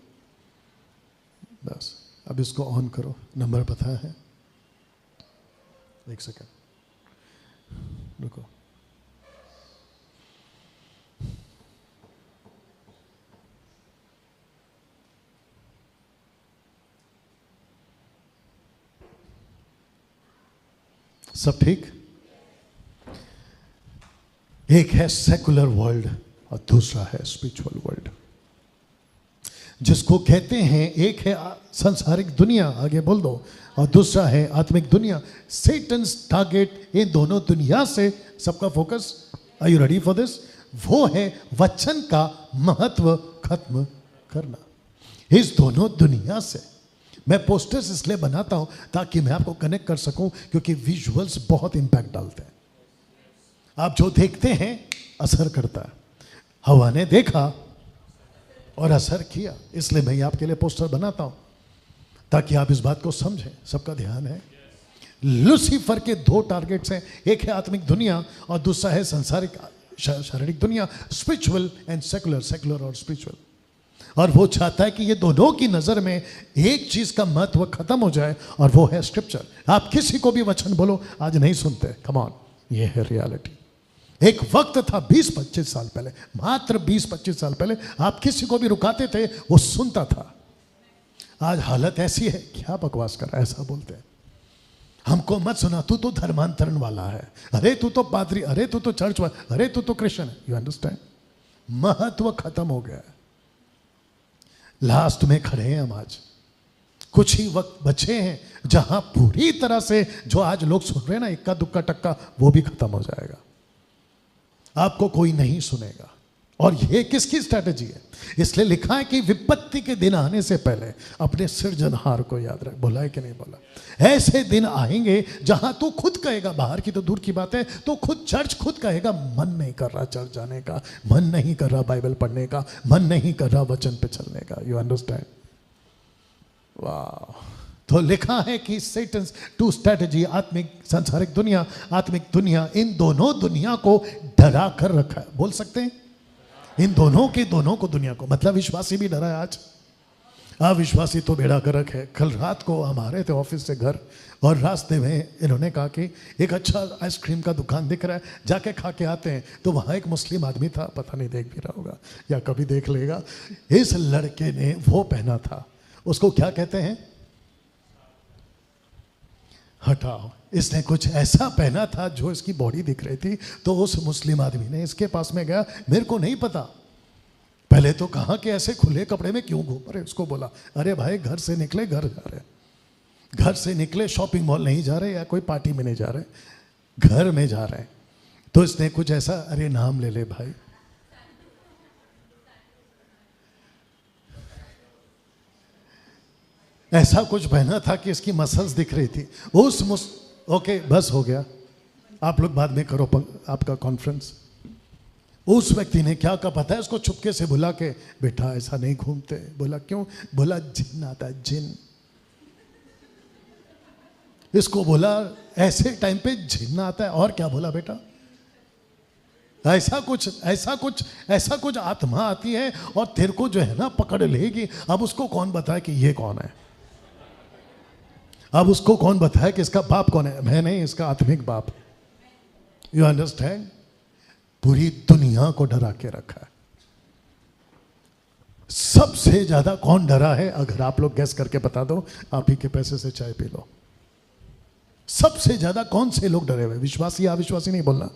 बस। अब इसको ऑन करो, नंबर पता है? एक सेकेंड रुको। सब ठीक? एक है सेकुलर वर्ल्ड और दूसरा है स्पिरिचुअल वर्ल्ड। जिसको कहते हैं, एक है सांसारिक दुनिया, आगे बोल दो, और दूसरा है आत्मिक दुनिया। सेटन्स टारगेट इन दोनों दुनिया से सबका focus, are you ready for this? वो है वचन का महत्व खत्म करना। इस दोनों दुनिया से मैं पोस्टर्स इसलिए बनाता हूं ताकि मैं आपको कनेक्ट कर सकूं, क्योंकि विजुअल्स बहुत इंपैक्ट डालते हैं। आप जो देखते हैं असर करता है। हवा ने देखा और असर किया, इसलिए मैं आपके लिए पोस्टर बनाता हूं ताकि आप इस बात को समझें। सबका ध्यान है? लूसीफर के 2 टारगेट्स हैं, एक है आत्मिक दुनिया और दूसरा है संसारिक शारीरिक दुनिया, स्पिरिचुअल एंड सेकुलर, सेकुलर और स्पिरिचुअल। और वो चाहता है कि ये दोनों की नजर में एक चीज का महत्व खत्म हो जाए, और वो है स्क्रिप्चर। आप किसी को भी वचन बोलो, आज नहीं सुनते। कम ऑन, ये है रियलिटी। एक वक्त था 20-25 साल पहले, मात्र 20-25 साल पहले, आप किसी को भी रुकाते थे, वो सुनता था। आज हालत ऐसी है, क्या बकवास कर रहा है, ऐसा बोलते हैं। हमको मत सुना, तू तो धर्मांतरण वाला है, अरे तू तो पादरी, अरे तू तो चर्च वाला, अरे तू तो क्रिश्चियन है। You understand? महत्व खत्म हो गया है। लास्ट में खड़े हैं हम आज। कुछ ही वक्त बचे हैं जहां पूरी तरह से जो आज लोग सुन रहे हैं ना, इक्का दुक्का टक्का, वो भी खत्म हो जाएगा। आपको कोई नहीं सुनेगा। और ये किसकी स्ट्रैटेजी है? इसलिए लिखा है कि विपत्ति के दिन आने से पहले अपने सृजनहार को याद रख। बोला है कि नहीं बोला? ऐसे दिन आएंगे जहां तू खुद कहेगा, बाहर की तो दूर की बात है, तो खुद चर्च खुद कहेगा, मन नहीं कर रहा चर्च जाने का, मन नहीं कर रहा बाइबल पढ़ने का, मन नहीं कर रहा वचन पे चलने का। You understand? वाह! तो लिखा है कि सेटन्स टू स्ट्रेटजी, आत्मिक सांसारिक दुनिया, आत्मिक दुनिया, इन दोनों दुनिया को डरा कर रखा है। बोल सकते हैं इन दोनों को दुनिया को, मतलब विश्वासी भी डरा है आज, अविश्वासी तो बेड़ा गर्क है। कल रात को हम आ रहे थे ऑफिस से घर और रास्ते में इन्होंने कहा कि एक अच्छा आइसक्रीम का दुकान दिख रहा है, जाके खा के आते हैं। तो वहाँ एक मुस्लिम आदमी था, पता नहीं देख भी रहा होगा या कभी देख लेगा। इस लड़के ने वो पहना था, उसको क्या कहते हैं, हटाओ, इसने कुछ ऐसा पहना था जो इसकी बॉडी दिख रही थी। तो उस मुस्लिम आदमी ने इसके पास में गया, मेरे को नहीं पता, पहले तो कहा कि ऐसे खुले कपड़े में क्यों घूम रहे। उसको बोला, अरे भाई घर से निकले, घर जा रहे, घर से निकले, शॉपिंग मॉल नहीं जा रहे या कोई पार्टी में नहीं जा रहे, घर में जा रहे हैं। तो इसने कुछ ऐसा, अरे नाम ले ले भाई, ऐसा कुछ पहना था कि इसकी मसल्स दिख रही थी। ओके बस हो गया, आप लोग बाद में करो आपका कॉन्फ्रेंस। उस व्यक्ति ने क्या कहा पता है, उसको चुपके से बुला के, बेटा ऐसा नहीं घूमते। बोला क्यों? बोला जिन आता है, जिन। इसको बोला ऐसे टाइम पे जिन आता है, और क्या बोला बेटा, ऐसा कुछ आत्मा आती है और तेरे को जो है ना पकड़ लेगी। अब उसको कौन बताए कि ये कौन है, अब उसको कौन बताए कि इसका बाप कौन है? मैं नहीं, इसका आत्मिक बाप। You understand? पूरी दुनिया को डरा के रखा है। सबसे ज्यादा कौन डरा है? अगर आप लोग गैस करके बता दो, आप ही के पैसे से चाय पी लो। सबसे ज्यादा कौन से लोग डरे हुए? विश्वासी अविश्वासी नहीं बोलना,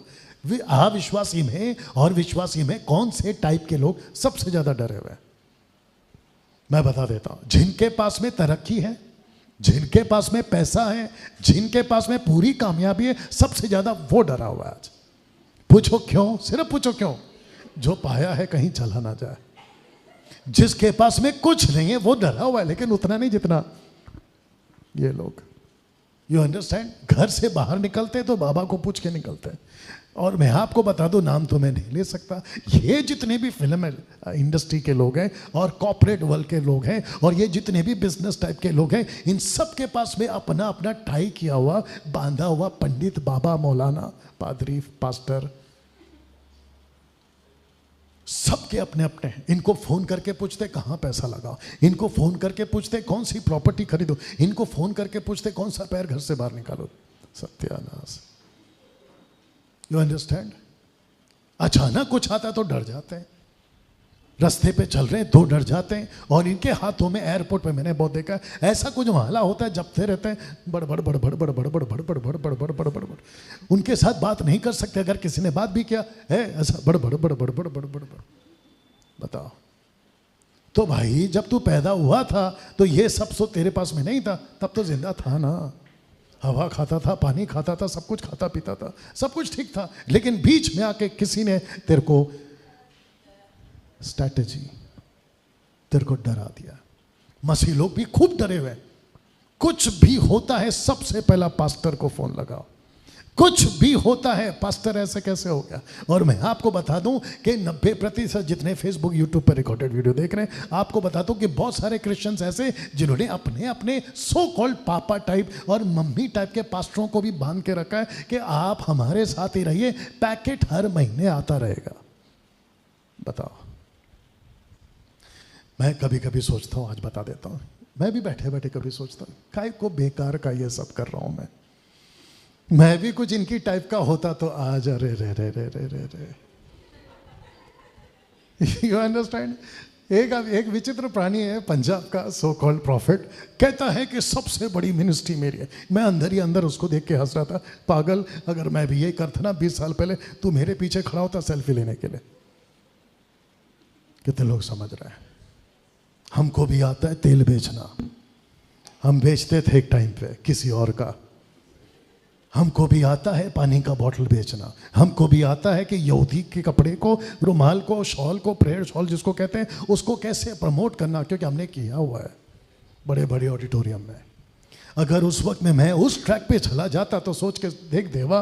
अविश्वासी में और विश्वासी में कौन से टाइप के लोग सबसे ज्यादा डरे हुए? मैं बता देता हूं, जिनके पास में तरक्की है, जिनके पास में पैसा है, जिनके पास में पूरी कामयाबी है, सबसे ज्यादा वो डरा हुआ है आज। पूछो क्यों? सिर्फ पूछो क्यों? जो पाया है कहीं चला ना जाए। जिसके पास में कुछ नहीं है वो डरा हुआ है, लेकिन उतना नहीं जितना ये लोग। You understand? घर से बाहर निकलते तो बाबा को पूछ के निकलते हैं। और मैं आपको बता दूं, नाम तो मैं नहीं ले सकता, ये जितने भी फिल्म इंडस्ट्री के लोग हैं और कॉर्पोरेट वर्ल्ड के लोग हैं और ये जितने भी बिजनेस टाइप के लोग हैं, इन सब के पास में अपना अपना टाई किया हुआ, बांधा हुआ पंडित, बाबा, मौलाना, पादरी, पास्टर, सबके अपने अपने हैं। इनको फोन करके पूछते कहाँ पैसा लगाओ, इनको फोन करके पूछते कौन सी प्रॉपर्टी खरीदो, इनको फोन करके पूछते कौन सा पैर घर से बाहर निकालो। सत्यानाश। You understand? अचानक कुछ आता है तो डर जाते हैं। रास्ते पे चल रहे हैं तो डर जाते हैं। और इनके हाथों में, एयरपोर्ट पे मैंने बहुत देखा, ऐसा कुछ मामला होता है, जपते रहते हैं, बड़बड़ बड़बड़ बड़बड़ बड़बड़ बड़बड़ बड़बड़ बड़बड़ बड़बड़। उनके साथ बात नहीं कर सकते, अगर किसी ने बात भी किया है ऐसा बड़बड़ बड़बड़ बड़बड़ बड़बड़। बताओ तो भाई, जब तू पैदा हुआ था तो ये सब सो तेरे पास में नहीं था, तब तो जिंदा था ना, हवा खाता था, पानी खाता था, सब कुछ खाता पीता था, सब कुछ ठीक था। लेकिन बीच में आके किसी ने तेरे को स्ट्रैटेजी, तेरे को डरा दिया। मसीह लोग भी खूब डरे हुए। कुछ भी होता है सबसे पहला पास्टर को फोन लगाओ। कुछ भी होता है, पास्टर ऐसे कैसे हो गया? और मैं आपको बता दूं कि 90% जितने फेसबुक यूट्यूब पर रिकॉर्डेड वीडियो देख रहे हैं, आपको बता दूं कि बहुत सारे क्रिश्चियंस ऐसे जिन्होंने अपने अपने सो कॉल्ड पापा टाइप और मम्मी टाइप के पास्टरों को भी बांध के रखा है कि आप हमारे साथ ही रहिए, पैकेट हर महीने आता रहेगा। बताओ। मैं कभी कभी सोचता हूं, आज बता देता हूं, मैं भी बैठे बैठे कभी सोचता हूं, काय को बेकार का ये सब कर रहा हूं मैं भी कुछ इनकी टाइप का होता तो आज अरे रे रे रे रे रे रे। You understand? एक विचित्र प्राणी है पंजाब का, सो कॉल्ड प्रॉफिट, कहता है कि सबसे बड़ी मिनिस्ट्री मेरी है। मैं अंदर ही अंदर उसको देख के हंस रहा था, पागल, अगर मैं भी यही करता ना 20 साल पहले, तू मेरे पीछे खड़ा होता सेल्फी लेने के लिए। कितने लोग समझ रहे हैं? हमको भी आता है तेल बेचना, हम बेचते थे एक टाइम पे किसी और का। हमको भी आता है पानी का बोतल बेचना, हमको भी आता है कि यहूदी के कपड़े को, रुमाल को, शॉल को, प्रेयर शॉल जिसको कहते हैं, उसको कैसे प्रमोट करना, क्योंकि हमने किया हुआ है बड़े बड़े ऑडिटोरियम में। अगर उस वक्त में मैं उस ट्रैक पे चला जाता तो सोच के देख देवा,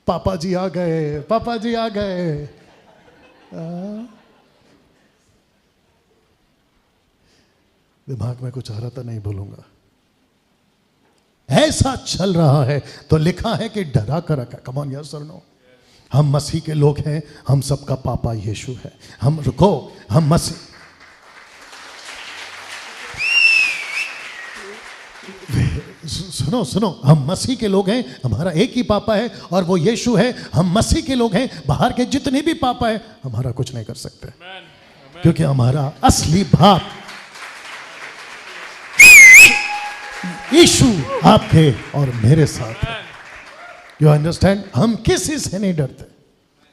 पापा जी आ गए, पापा जी आ गए। दिमाग में कुछ आ रहा था, नहीं बोलूंगा। ऐसा चल रहा है तो लिखा है कि डरा कर रखा। कम ऑन यस और नो? हम मसीह के लोग हैं, हम सबका पापा यीशु है। हम रुको, हम मसीह, सुनो सुनो, हम मसीह के लोग हैं, हमारा एक ही पापा है और वो यीशु है। हम मसीह के लोग हैं, बाहर के जितने भी पापा है हमारा कुछ नहीं कर सकते, क्योंकि हमारा असली बाप यीशु आपके और मेरे साथ है। You understand? हम किसी से नहीं डरते,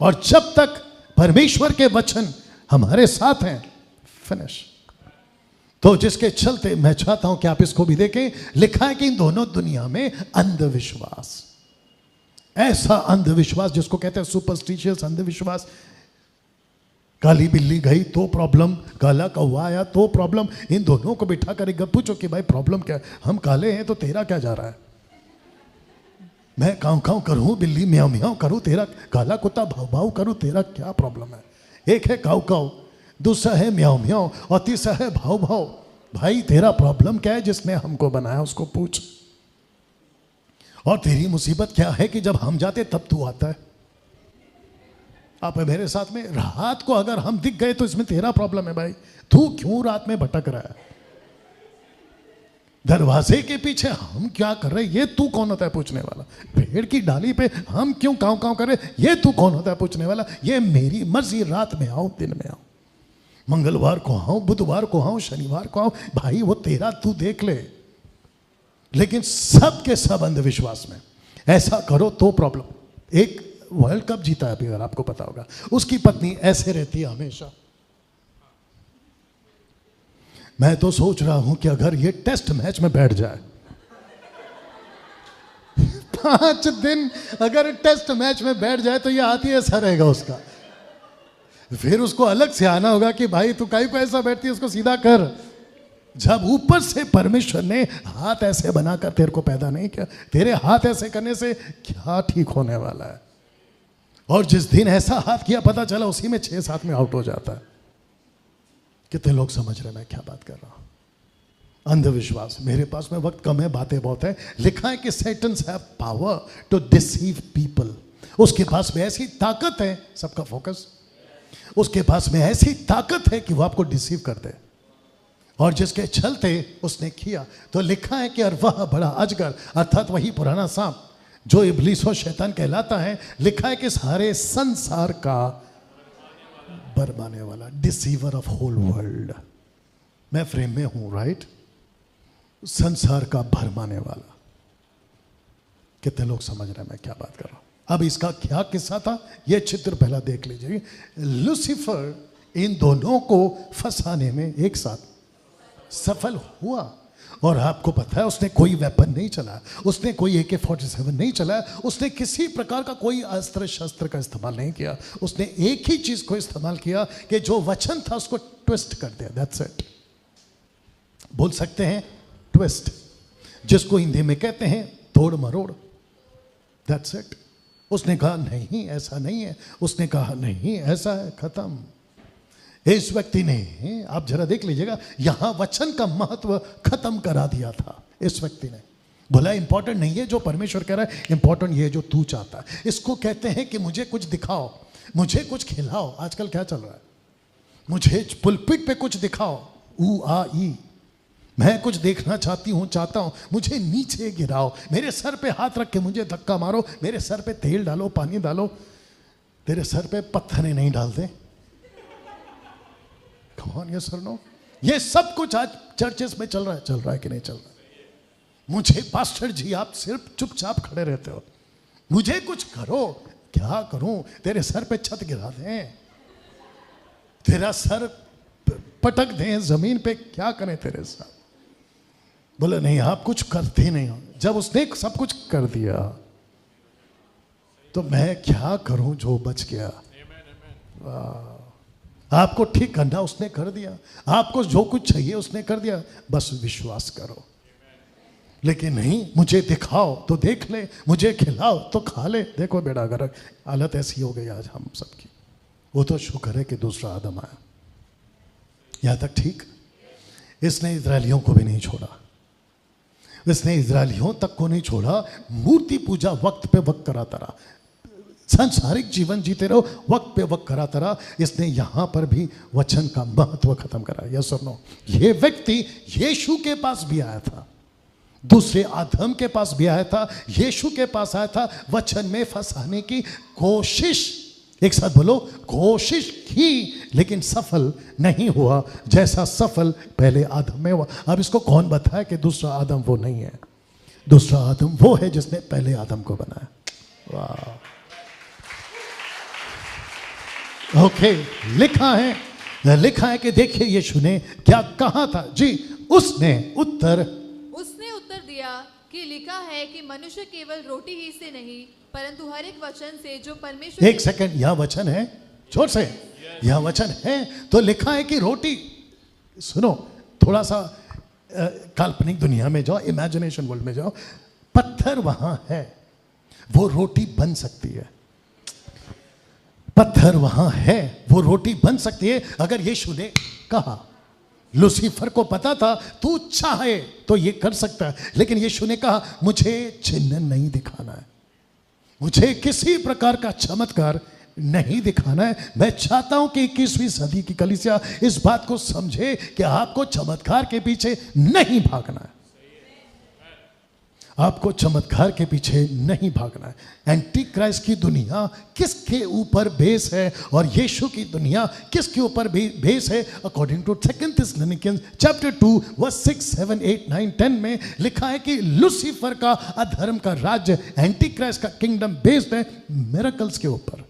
और जब तक परमेश्वर के वचन हमारे साथ हैं, फिनिश। तो जिसके चलते मैं चाहता हूं कि आप इसको भी देखें। लिखा है कि इन दोनों दुनिया में अंधविश्वास, ऐसा अंधविश्वास जिसको कहते हैं सुपरस्टिशियस अंधविश्वास। काली बिल्ली गई तो प्रॉब्लम, काला कौवा आया तो प्रॉब्लम। इन दोनों को बिठा कर एक पूछो कि भाई प्रॉब्लम क्या है? हम काले हैं तो तेरा क्या जा रहा है? मैं काऊ काऊ करूं, बिल्ली म्याऊ म्याऊ करूं, तेरा काला कुत्ता भाव भाव करूं, तेरा क्या प्रॉब्लम है? एक है काऊ काऊ, दूसरा है म्याऊ म्याऊ, और तीसरा है भाव भाव। भाई तेरा प्रॉब्लम क्या है? जिसने हमको बनाया उसको पूछ। और तेरी मुसीबत क्या है कि जब हम जाते तब तू आता है? आप मेरे साथ में, रात को अगर हम दिख गए तो इसमें तेरा प्रॉब्लम है भाई। तू क्यों रात में भटक रहा है? दरवाजे के पीछे हम क्या कर रहे, ये तू कौन होता है पूछने वाला? पेड़ की डाली पे हम क्यों काँव काँव कर रहे, ये तू कौन होता है पूछने वाला? ये मेरी मर्जी, रात में आओ दिन में आओ, मंगलवार को आओ, बुधवार को आओ, शनिवार को आओ, भाई वो तेरा तू देख ले। लेकिन सब के सब अंधविश्वास में ऐसा करो तो प्रॉब्लम। एक वर्ल्ड कप जीता है अभी, अगर आपको पता होगा, उसकी पत्नी ऐसे रहती है हमेशा। मैं तो सोच रहा हूं कि अगर ये टेस्ट मैच में बैठ जाए 5 दिन अगर टेस्ट मैच में बैठ जाए तो ये आती ऐसा रहेगा उसका। फिर उसको अलग से आना होगा कि भाई तू कहीं पे ऐसा बैठती है, उसको सीधा कर। जब ऊपर से परमेश्वर ने हाथ ऐसे बनाकर तेरे को पैदा नहीं किया, तेरे हाथ ऐसे करने से क्या ठीक होने वाला है? और जिस दिन ऐसा हाथ किया, पता चला उसी में 6-7 में आउट हो जाता है। कितने लोग समझ रहे मैं क्या बात कर रहा हूं? अंधविश्वास। मेरे पास में वक्त कम है, बातें बहुत है। लिखा है कि Satans have power to deceive people. उसके पास में ऐसी ताकत है, सबका फोकस, उसके पास में ऐसी ताकत है कि वो आपको डिसीव कर दे। और जिसके चलते उसने किया, तो लिखा है कि और वह बड़ा अजगर, अर्थात वही पुराना सांप जो इब्लीस और शैतान कहलाता है, लिखा है कि सारे संसार का बरमाने वाला, डिसीवर ऑफ होल वर्ल्ड। मैं फ्रेम में हूं, राइट? संसार का भरमाने वाला। कितने लोग समझ रहे हैं मैं क्या बात कर रहा हूं? अब इसका क्या किस्सा था, यह चित्र पहला देख लीजिए। लूसीफर इन दोनों को फंसाने में एक साथ सफल हुआ। और आपको पता है उसने कोई वेपन नहीं चलाया, उसने कोई AK-47 नहीं चलाया, उसने किसी प्रकार का कोई अस्त्र शस्त्र का इस्तेमाल नहीं किया। उसने एक ही चीज को इस्तेमाल किया कि जो वचन था उसको ट्विस्ट कर दिया। That's it. बोल सकते हैं ट्विस्ट, जिसको हिंदी में कहते हैं तोड़ मरोड़। That's it. उसने कहा नहीं ऐसा नहीं है, उसने कहा नहीं ऐसा है, खत्म। इस व्यक्ति ने, आप जरा देख लीजिएगा, यहां वचन का महत्व खत्म करा दिया था इस व्यक्ति ने। बोला इंपॉर्टेंट नहीं है जो परमेश्वर कह रहा है, इंपॉर्टेंट ये है जो तू चाहता है। इसको कहते हैं कि मुझे कुछ दिखाओ, मुझे कुछ खिलाओ। आजकल क्या चल रहा है, मुझे पुलपिट पे कुछ दिखाओ, ऊ आ ई, मैं कुछ देखना चाहती हूँ, चाहता हूँ, मुझे नीचे गिराओ, मेरे सर पे हाथ रख के मुझे धक्का मारो, मेरे सर पे तेल डालो, पानी डालो। तेरे सर पे पत्थरें नहीं डालते। Come on, yes or no? ये सब कुछ आज चर्चेस में चल रहा है कि नहीं चल रहा है? मुझे पास्टर जी आप सिर्फ चुपचाप खड़े रहते हो, मुझे कुछ करो। क्या करूं? तेरे सर पे छत गिरा दें, तेरा सर पटक दें जमीन पे, क्या करें तेरे साथ? बोले नहीं आप कुछ करते नहीं हो। जब उसने सब कुछ कर दिया तो मैं क्या करूं जो बच गया? आपको ठीक करना उसने कर दिया, आपको जो कुछ चाहिए उसने कर दिया, बस विश्वास करो। लेकिन नहीं, मुझे दिखाओ तो देख ले, मुझे खिलाओ तो खा ले। देखो बेटा, अगर हालत ऐसी हो गई आज हम सबकी। वो तो शुक्र है कि दूसरा आदम आया, यहां तक ठीक। इसने इजरायलियों को भी नहीं छोड़ा। इसने इजरायलियों तक को नहीं छोड़ा, मूर्ति पूजा वक्त पे वक्त कराता रहा, सांसारिक जीवन जीते रहो, वक्त पे वक्त कराता रहा। इसने यहां पर भी वचन का महत्व खत्म करा। यस और नो? ये व्यक्ति यीशु के पास भी आया था, दूसरे आदम के पास भी आया था, यीशु के पास आया था, वचन में फंसाने की कोशिश, एक साथ बोलो, कोशिश की, लेकिन सफल नहीं हुआ जैसा सफल पहले आदम में हुआ। अब इसको कौन बताया कि दूसरा आदम वो नहीं है? दूसरा आदम वो है जिसने पहले आदम को बनाया। वाह, ओके। लिखा है कि देखिए यीशु ने क्या कहा था जी। उसने उत्तर दिया कि लिखा है कि मनुष्य केवल रोटी ही से नहीं परंतु हर एक वचन से जो परमेश्वर। एक सेकंड, यह वचन है, जोर से, यह वचन है। तो लिखा है कि रोटी, सुनो, थोड़ा सा काल्पनिक दुनिया में जाओ, इमेजिनेशन वर्ल्ड में जाओ। पत्थर वहां है, वो रोटी बन सकती है। पत्थर वहां है, वो रोटी बन सकती है। अगर यीशु ने कहा, लूसीफर को पता था तू चाहे तो ये कर सकता है, लेकिन यीशु ने कहा मुझे चिन्ह नहीं दिखाना है, मुझे किसी प्रकार का चमत्कार नहीं दिखाना है। मैं चाहता हूं कि 21वीं सदी की कलीसिया इस बात को समझे कि आपको चमत्कार के पीछे नहीं भागना है, आपको चमत्कार के पीछे नहीं भागना है। एंटी क्राइस्ट की दुनिया किसके ऊपर बेस है और यीशु की दुनिया किसके ऊपर बेस है? According to 2 Thessalonians chapter 2 verse 6, 7, 8, 9, 10 में लिखा है कि लूसीफर का अधर्म का राज्य, एंटी क्राइस्ट का किंगडम बेस्ड है मिरेकल्स के ऊपर,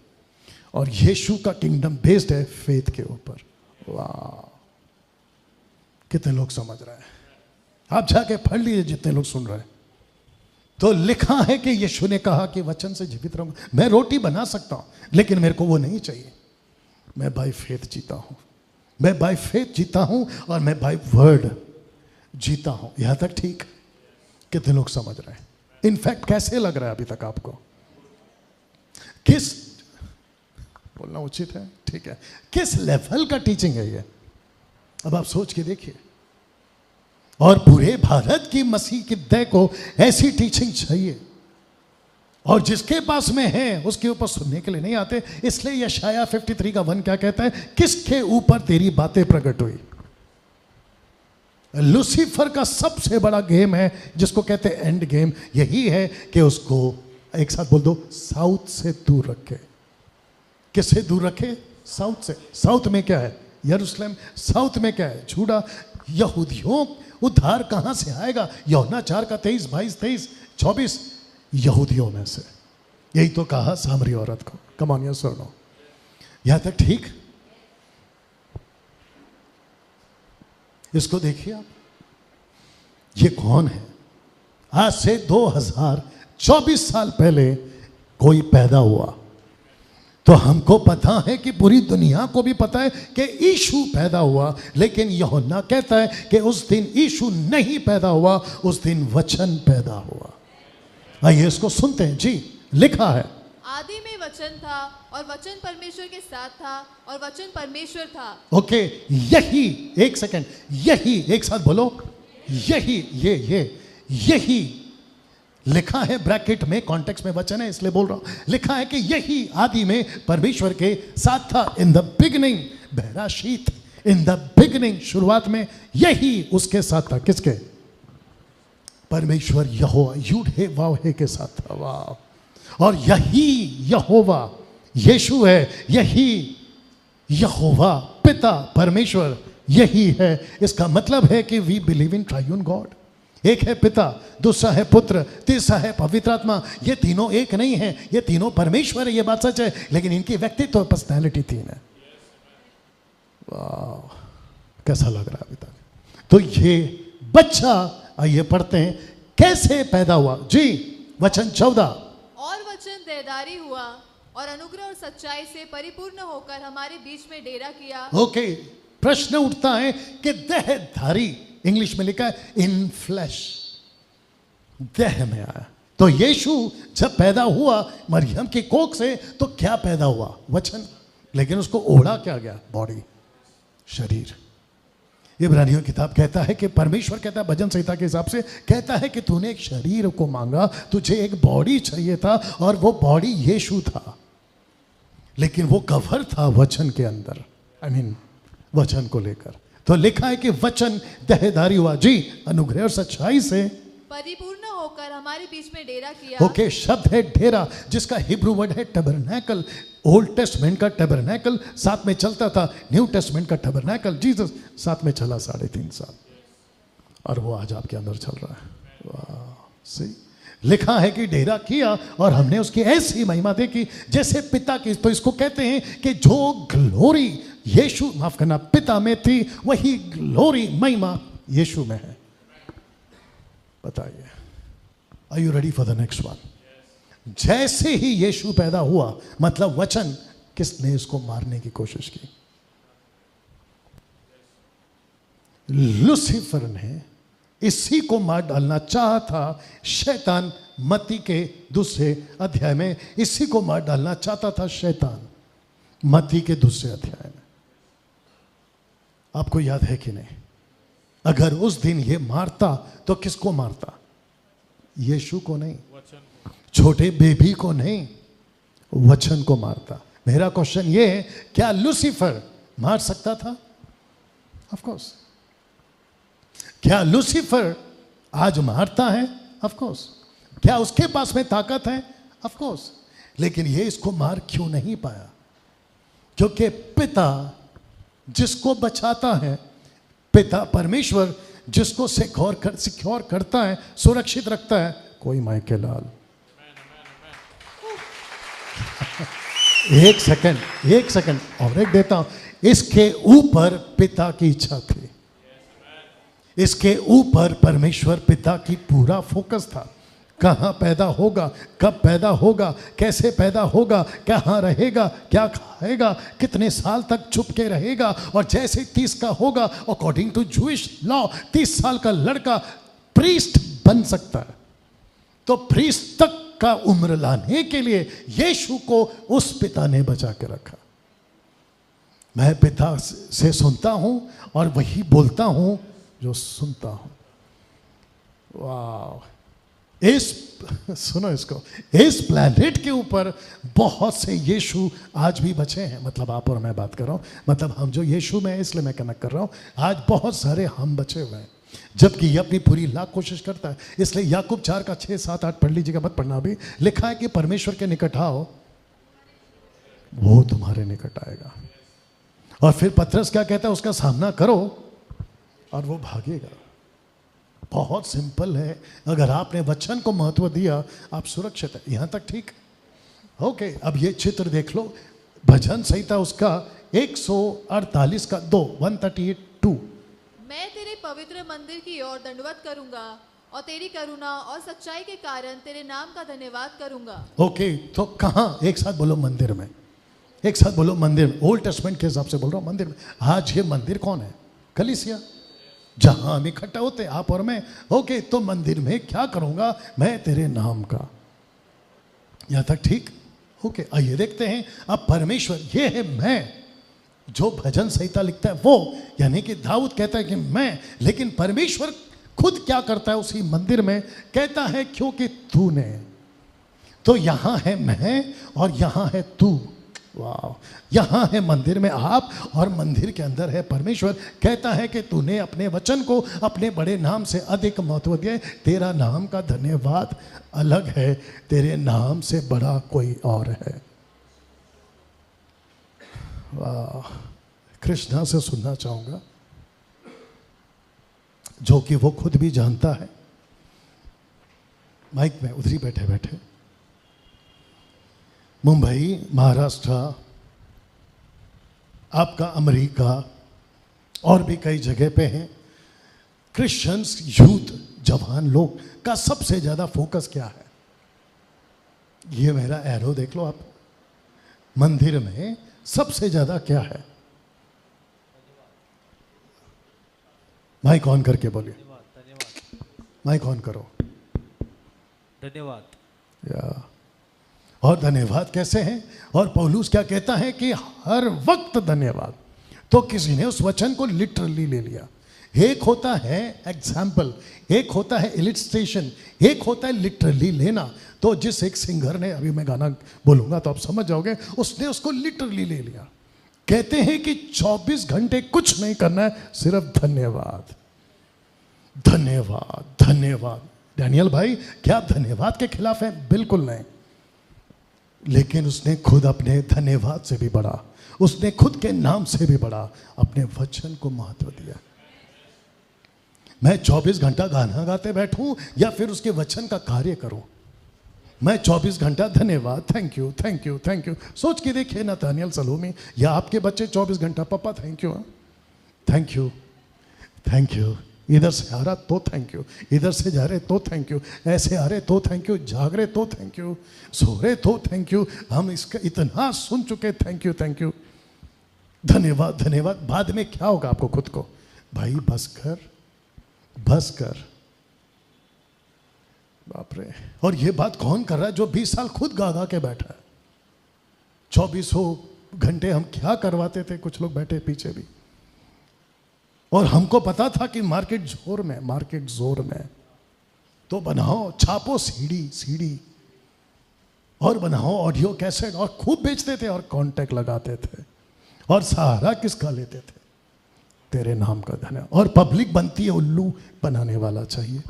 और यीशु का किंगडम बेस्ड है फेथ के ऊपर। वाह, कितने लोग समझ रहे हैं? आप जाके पढ़ लीजिए जितने लोग सुन रहे हैं। तो लिखा है कि यीशु ने कहा कि वचन से जीवित रहूंगा। मैं रोटी बना सकता हूं लेकिन मेरे को वो नहीं चाहिए। मैं बाय फेथ जीता हूं, मैं बाय फेथ जीता हूं और मैं बाय वर्ड जीता हूं। यहां तक ठीक? कितने लोग समझ रहे हैं? इनफैक्ट कैसे लग रहा है अभी तक आपको? किस, बोलना उचित है, ठीक है, किस लेवल का टीचिंग है ये? अब आप सोच के देखिए। और पूरे भारत की मसीह की दय को ऐसी टीचिंग चाहिए, और जिसके पास में है उसके ऊपर सुनने के लिए नहीं आते। इसलिए यशाया 53 का 1 क्या कहता है? किसके ऊपर तेरी बातें प्रकट हुई? लूसीफर का सबसे बड़ा गेम है जिसको कहते हैं एंड गेम, यही है कि उसको, एक साथ बोल दो, साउथ से दूर रखे। किससे दूर रखे? साउथ से। साउथ में क्या है? यरूशलेम। साउथ में क्या है? जूडा। यहूदियों उद्धार कहां से आएगा? यूहन्ना 4 का 23, 22, 23, 24 यहूदियों में से। यही तो कहा सामरी औरत को। कम ऑन, यस और नो? यहां तक ठीक? इसको देखिए आप, ये कौन है? आज से 2024 साल पहले कोई पैदा हुआ, तो हमको पता है कि पूरी दुनिया को भी पता है कि यीशु पैदा हुआ, लेकिन यूहन्ना कहता है कि उस दिन यीशु नहीं पैदा हुआ, उस दिन वचन पैदा हुआ। आइए इसको सुनते हैं जी। लिखा है, आदि में वचन था और वचन परमेश्वर के साथ था और वचन परमेश्वर था। ओके, यही, एक सेकंड, यही, एक साथ बोलो, यही, यही लिखा है ब्रैकेट में, कॉन्टेक्स्ट में वचन है इसलिए बोल रहा हूं। लिखा है कि यही आदि में परमेश्वर के साथ था। इन द बिगिनिंग, बहराशीत, इन द बिगिनिंग, शुरुआत में यही उसके साथ था। किसके? परमेश्वर यहोवा, यूड हे वाव हे के साथ था। वाह। और यही यहोवा यीशु है, यही यहोवा पिता परमेश्वर यही है। इसका मतलब है कि वी बिलीव इन ट्राइयून गॉड। एक है पिता, दूसरा है पुत्र, तीसरा है पवित्र आत्मा। ये तीनों एक नहीं है, ये तीनों परमेश्वर है, ये बात सच है, लेकिन इनकी व्यक्तित्व, पर्सनैलिटी 3 है। वाह, कैसा लग रहा है अभी तक? तो ये बच्चा, आइए पढ़ते हैं कैसे पैदा हुआ जी। वचन 14, और वचन देहधारी हुआ और अनुग्रह और सच्चाई से परिपूर्ण होकर हमारे बीच में डेरा किया। ओके, प्रश्न उठता है कि देहधारी, इंग्लिश में लिखा है इन फ्लैश, देह में आया। तो यीशु जब पैदा हुआ मरियम की कोख से, तो क्या पैदा हुआ? वचन। लेकिन उसको ओढ़ा क्या गया? बॉडी, शरीर। इब्रानियों की किताब कहता है कि परमेश्वर कहता है भजन संहिता के हिसाब से, कहता है कि तूने एक शरीर को मांगा, तुझे एक बॉडी चाहिए था और वो बॉडी यीशु था, लेकिन वो कवर था वचन के अंदर, वचन को लेकर। तो लिखा है कि वचन देहधारी हुआ, जी, अनुग्रह और सच्चाई से परिपूर्ण होकर हमारे बीच में डेरा किया। ओके, शब्द है डेरा, जिसका हिब्रू वर्ड है टैबरनैकल। ओल्ड टेस्टमेंट का टैबरनैकल साथ में चलता था, न्यू टेस्टमेंट का टैबरनैकल जीसस साथ में चला 3.5 साल, और वो आज आपके अंदर चल रहा है। वाह, सही लिखा है कि डेरा किया और हमने उसकी ऐसी महिमा देखी जैसे पिता की। तो इसको कहते हैं कि जो ग्लोरी यीशु, माफ करना, पिता में थी, वही ग्लोरी, महिमा यीशु में है। बताइए, are you ready for the next one? जैसे ही यीशु पैदा हुआ, मतलब वचन, किसने इसको मारने की कोशिश की? लूसीफर ने इसी को मार डालना चाहा था। शैतान, मत्ती के 2 अध्याय में इसी को मार डालना चाहता था शैतान, मत्ती के 2 अध्याय में। आपको याद है कि नहीं? अगर उस दिन ये मारता तो किसको मारता? यीशु को नहीं, छोटे बेबी को नहीं, वचन को मारता। मेरा क्वेश्चन ये है, क्या लूसीफर मार सकता था? Of course. क्या लूसीफर आज मारता है? Of course. क्या उसके पास में ताकत है? Of course. लेकिन ये इसको मार क्यों नहीं पाया? क्योंकि पिता जिसको बचाता है, पिता परमेश्वर जिसको सिक्योर करता है, सुरक्षित रखता है, कोई मायके लाल। एक सेकंड और एक देता हूं। इसके ऊपर पिता की इच्छा थी, इसके ऊपर परमेश्वर पिता की पूरा फोकस था। कहाँ पैदा होगा, कब पैदा होगा, कैसे पैदा होगा, कहाँ रहेगा, क्या खाएगा, कितने साल तक छुप के रहेगा, और जैसे 30 का होगा, अकॉर्डिंग टू जूइश लॉ 30 साल का लड़का प्रीस्ट बन सकता है। तो प्रीस्ट तक का उम्र लाने के लिए यीशु को उस पिता ने बचा के रखा। मैं पिता से सुनता हूं और वही बोलता हूं जो सुनता हूं। वाह! सुनो इसको, इस प्लैनेट के ऊपर बहुत से यीशु आज भी बचे हैं। मतलब आप और मैं बात कर रहा हूं, मतलब हम जो यीशु में है, इसलिए मैं कनेक्ट कर रहा हूं। आज बहुत सारे हम बचे हुए हैं, जबकि ये अपनी पूरी लाख कोशिश करता है। इसलिए याकूब 4 का 6, 7, 8 पढ़ लीजिएगा, मत पढ़ना अभी। लिखा है कि परमेश्वर के निकट आओ, वो तुम्हारे निकट आएगा। और फिर पतरस क्या कहता है? उसका सामना करो और वो भागेगा। बहुत सिंपल है। अगर आपने वचन को महत्व दिया, आप सुरक्षित है। यहां तक ठीक? ओके, अब ये चित्र देख लो। भजन संहिता उसका 148 का 2, 138:2। मैं तेरे पवित्र मंदिर की ओर दंडवत करूंगा और तेरी करुणा और सच्चाई के कारण तेरे नाम का धन्यवाद करूंगा। ओके, तो कहां? एक साथ बोलो, मंदिर में। एक साथ बोलो, मंदिर में। ओल्ड टेस्टमेंट के हिसाब से बोल रहा हूं, मंदिर में। आज ये मंदिर कौन है? कलीसिया, जहां हम इकट्ठा होते हैं, आप और मैं। ओके, तो मंदिर में क्या करूंगा? मैं तेरे नाम का। यहां तक ठीक? ओके, आइए देखते हैं। अब परमेश्वर ये है मैं, जो भजन संहिता लिखता है वो, यानी कि दाऊद कहता है कि मैं, लेकिन परमेश्वर खुद क्या करता है उसी मंदिर में? कहता है क्योंकि तूने। तो यहां है मैं और यहां है तू। वाह! यहां है मंदिर में आप और मंदिर के अंदर है परमेश्वर। कहता है कि तूने अपने वचन को अपने बड़े नाम से अधिक महत्व दिया। तेरा नाम का धन्यवाद अलग है, तेरे नाम से बड़ा कोई और है। वाह! कृष्णा से सुनना चाहूंगा, जो कि वो खुद भी जानता है। माइक में उधरी बैठे बैठे, मुंबई, महाराष्ट्र, आपका अमेरिका और भी कई जगह पे हैं। क्रिश्चियंस, यूथ, जवान लोग का सबसे ज्यादा फोकस क्या है? ये मेरा एरो देख लो आप। मंदिर में सबसे ज्यादा क्या है? माइक ऑन करके बोलिए। माइक ऑन करो। धन्यवाद। या और धन्यवाद कैसे हैं? और पौलुस क्या कहता है कि हर वक्त धन्यवाद। तो किसी ने उस वचन को लिटरली ले लिया। एक होता है एग्जाम्पल, एक होता है इलिस्ट्रेशन, एक होता है लिटरली लेना। तो जिस एक सिंगर ने, अभी मैं गाना बोलूंगा तो आप समझ जाओगे, उसने उसको लिटरली ले लिया। कहते हैं कि 24 घंटे कुछ नहीं करना है, सिर्फ धन्यवाद धन्यवाद धन्यवाद। डैनियल भाई, क्या आप धन्यवाद के खिलाफ हैं? बिल्कुल नहीं, लेकिन उसने खुद अपने धन्यवाद से भी बढ़ा, उसने खुद के नाम से भी बढ़ा, अपने वचन को महत्व दिया। मैं 24 घंटा गाना गाते बैठूं या फिर उसके वचन का कार्य करूं? मैं 24 घंटा धन्यवाद, thank you thank you thank you. सोच के देखिए नथानियल सलोमी या आपके बच्चे 24 घंटा पापा thank you thank you thank you, इधर से आ रहा तो थैंक यू, इधर से जा रहे तो थैंक यू, ऐसे आ रहे तो थैंक यू, जाग रहे तो थैंक यू, सो रहे तो थैंक यू। हम इसका इतना सुन चुके, थैंक यू धन्यवाद धन्यवाद। बाद में क्या होगा आपको खुद को, भाई बस कर। बाप रे। और ये बात कौन कर रहा है? जो 20 साल खुद गा के बैठा है। 24 घंटे हम क्या करवाते थे, कुछ लोग बैठे पीछे भी, और हमको पता था कि मार्केट जोर में तो बनाओ, छापो सीडी और बनाओ ऑडियो कैसेट, और खूब बेचते थे और कॉन्टैक्ट लगाते थे, और सहारा किसका लेते थे? तेरे नाम का धन्यवाद। और पब्लिक बनती है उल्लू बनाने वाला चाहिए।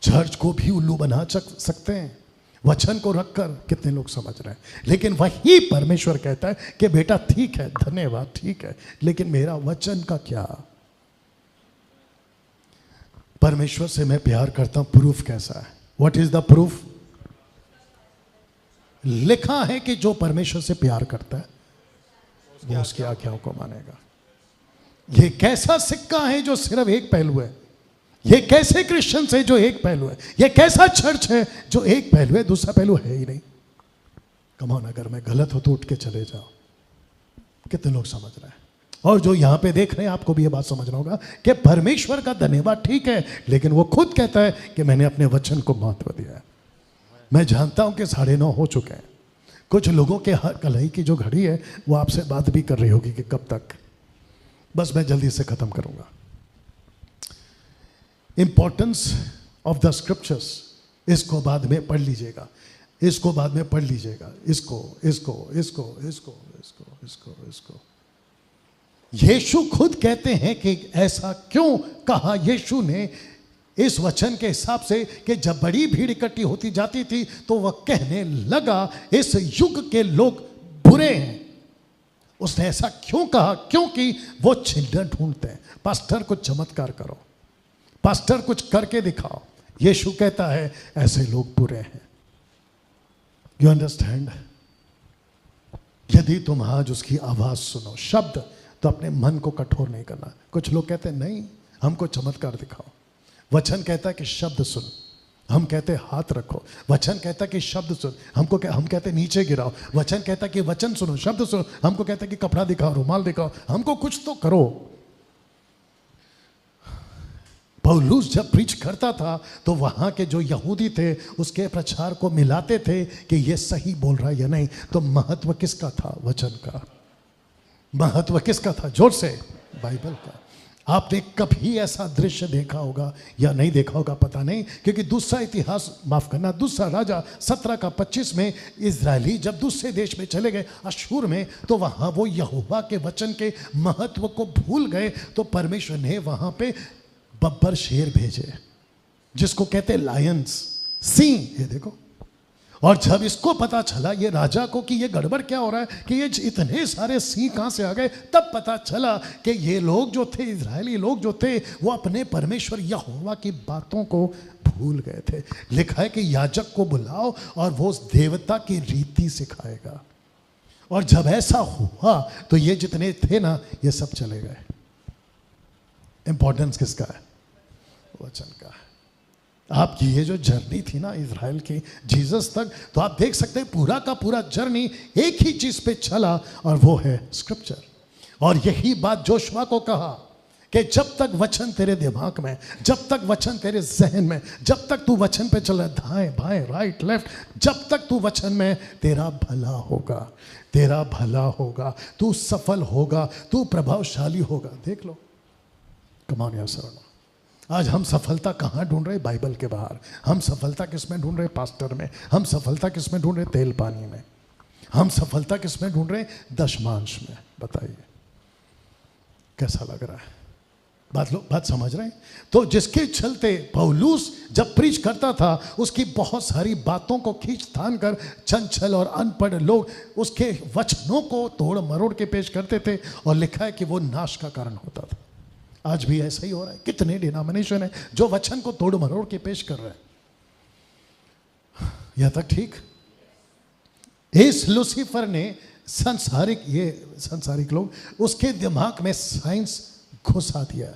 चर्च को भी उल्लू बना सकते हैं वचन को रखकर, कितने लोग समझ रहे हैं। लेकिन वही परमेश्वर कहता है कि बेटा ठीक है, धन्यवाद ठीक है, लेकिन मेरा वचन का क्या? परमेश्वर से मैं प्यार करता हूं, प्रूफ कैसा है? What is the proof? लिखा है कि जो परमेश्वर से प्यार करता है वो उसकी आज्ञाओं को मानेगा। ये कैसा सिक्का है जो सिर्फ एक पहलू है? ये कैसे क्रिश्चियन है जो एक पहलू है? ये कैसा चर्च है जो एक पहलू है, दूसरा पहलू है ही नहीं? कमान, अगर मैं गलत हो तो उठ के चले जाओ। कितने लोग समझ रहे हैं? और जो यहां पे देख रहे हैं, आपको भी ये बात समझना होगा कि परमेश्वर का धन्यवाद ठीक है, लेकिन वो खुद कहता है कि मैंने अपने वचन को महत्व दिया है। मैं जानता हूं कि 9:30 हो चुके हैं। कुछ लोगों के कलही की जो घड़ी है वो आपसे बात भी कर रही होगी कि कब तक। बस मैं जल्दी से खत्म करूंगा। इंपॉर्टेंस ऑफ द स्क्रिप्चर्स, इसको बाद में पढ़ लीजिएगा, इसको बाद में पढ़ लीजिएगा, इसको। यीशु खुद कहते हैं कि ऐसा क्यों कहा यीशु ने इस वचन के हिसाब से कि जब बड़ी भीड़ इकट्ठी होती जाती थी तो वह कहने लगा इस युग के लोग बुरे हैं। उसने ऐसा क्यों कहा? क्योंकि वो चिल्हन ढूंढते हैं। पास्टर कुछ चमत्कार करो, पास्टर कुछ करके दिखाओ। यीशु कहता है ऐसे लोग बुरे हैं। You understand? यदि तुम आज उसकी आवाज सुनो, शब्द, तो अपने मन को कठोर नहीं करना। कुछ लोग कहते हैं नहीं, हमको चमत्कार दिखाओ। वचन कहता है कि शब्द सुन, हम कहते हैं हाथ रखो। वचन कहता है कि शब्द सुन, हम कहते हैं नीचे गिराओ। वचन कहता है कि वचन सुनो, शब्द सुनो, हमको कहता है कि कपड़ा दिखाओ, रुमाल दिखाओ, हमको कुछ तो करो। पौलुस जब प्रीच करता था तो वहां के जो यहूदी थे उसके प्रचार को मिलाते थे कि ये सही बोल रहा है या नहीं। तो महत्व किसका था? वचन का। महत्व किसका था? जोर से, बाइबल का। आपने कभी ऐसा दृश्य देखा होगा या नहीं देखा होगा पता नहीं, क्योंकि दूसरा इतिहास, माफ करना, दूसरा राजा 17:25 में इजरायली जब दूसरे देश में चले गए अशूर में, तो वहां वो यहोवा के वचन के महत्व को भूल गए। तो परमेश्वर ने वहां पे बब्बर शेर भेजे, जिसको कहते लायंस, सिंह। ये देखो, और जब इसको पता चला ये राजा को कि ये गड़बड़ क्या हो रहा है, कि ये इतने सारे सिंह कहां से आ गए, तब पता चला कि ये लोग जो थे, इजरायली लोग जो थे, वो अपने परमेश्वर यहोवा की बातों को भूल गए थे। लिखा है कि याजक को बुलाओ और वो उस देवता की रीति सिखाएगा। और जब ऐसा हुआ तो ये जितने थे ना, ये सब चले गए। इंपॉर्टेंस किसका है? वचन का। आपकी ये जो जर्नी थी ना इजराइल की जीसस तक, तो आप देख सकते हैं पूरा का पूरा जर्नी एक ही चीज पे चला, और वो है स्क्रिप्चर। और यही बात जोशुआ को कहा कि जब तक वचन तेरे दिमाग में, जब तक वचन तेरे जहन में, जब तक तू वचन पे चल रहा है, दाएं बाएं राइट लेफ्ट, जब तक तू वचन में, तेरा भला होगा, तेरा भला होगा, तू सफल होगा, तू प्रभावशाली होगा। देख लो, कम ऑन यस और नो। आज हम सफलता कहाँ ढूंढ रहे? बाइबल के बाहर। हम सफलता किस में ढूंढ रहे? पास्टर में। हम सफलता किस में ढूंढ रहे? तेल पानी में। हम सफलता किस में ढूंढ रहे? दशमांश में। बताइए कैसा लग रहा है? बात समझ रहे हैं? तो जिसके चलते पौलुस जब प्रीच करता था, उसकी बहुत सारी बातों को खींच तान कर चंचल और अनपढ़ लोग उसके वचनों को तोड़ मरोड़ के पेश करते थे, और लिखा है कि वो नाश का कारण होता था। आज भी ऐसा ही हो रहा है। कितने डिनोमिनेशन है जो वचन को तोड़ मरोड़ के पेश कर रहे हैं। यहां तक ठीक? इस लूसीफर ने सांसारिक लोग उसके दिमाग में साइंस घुसा दिया।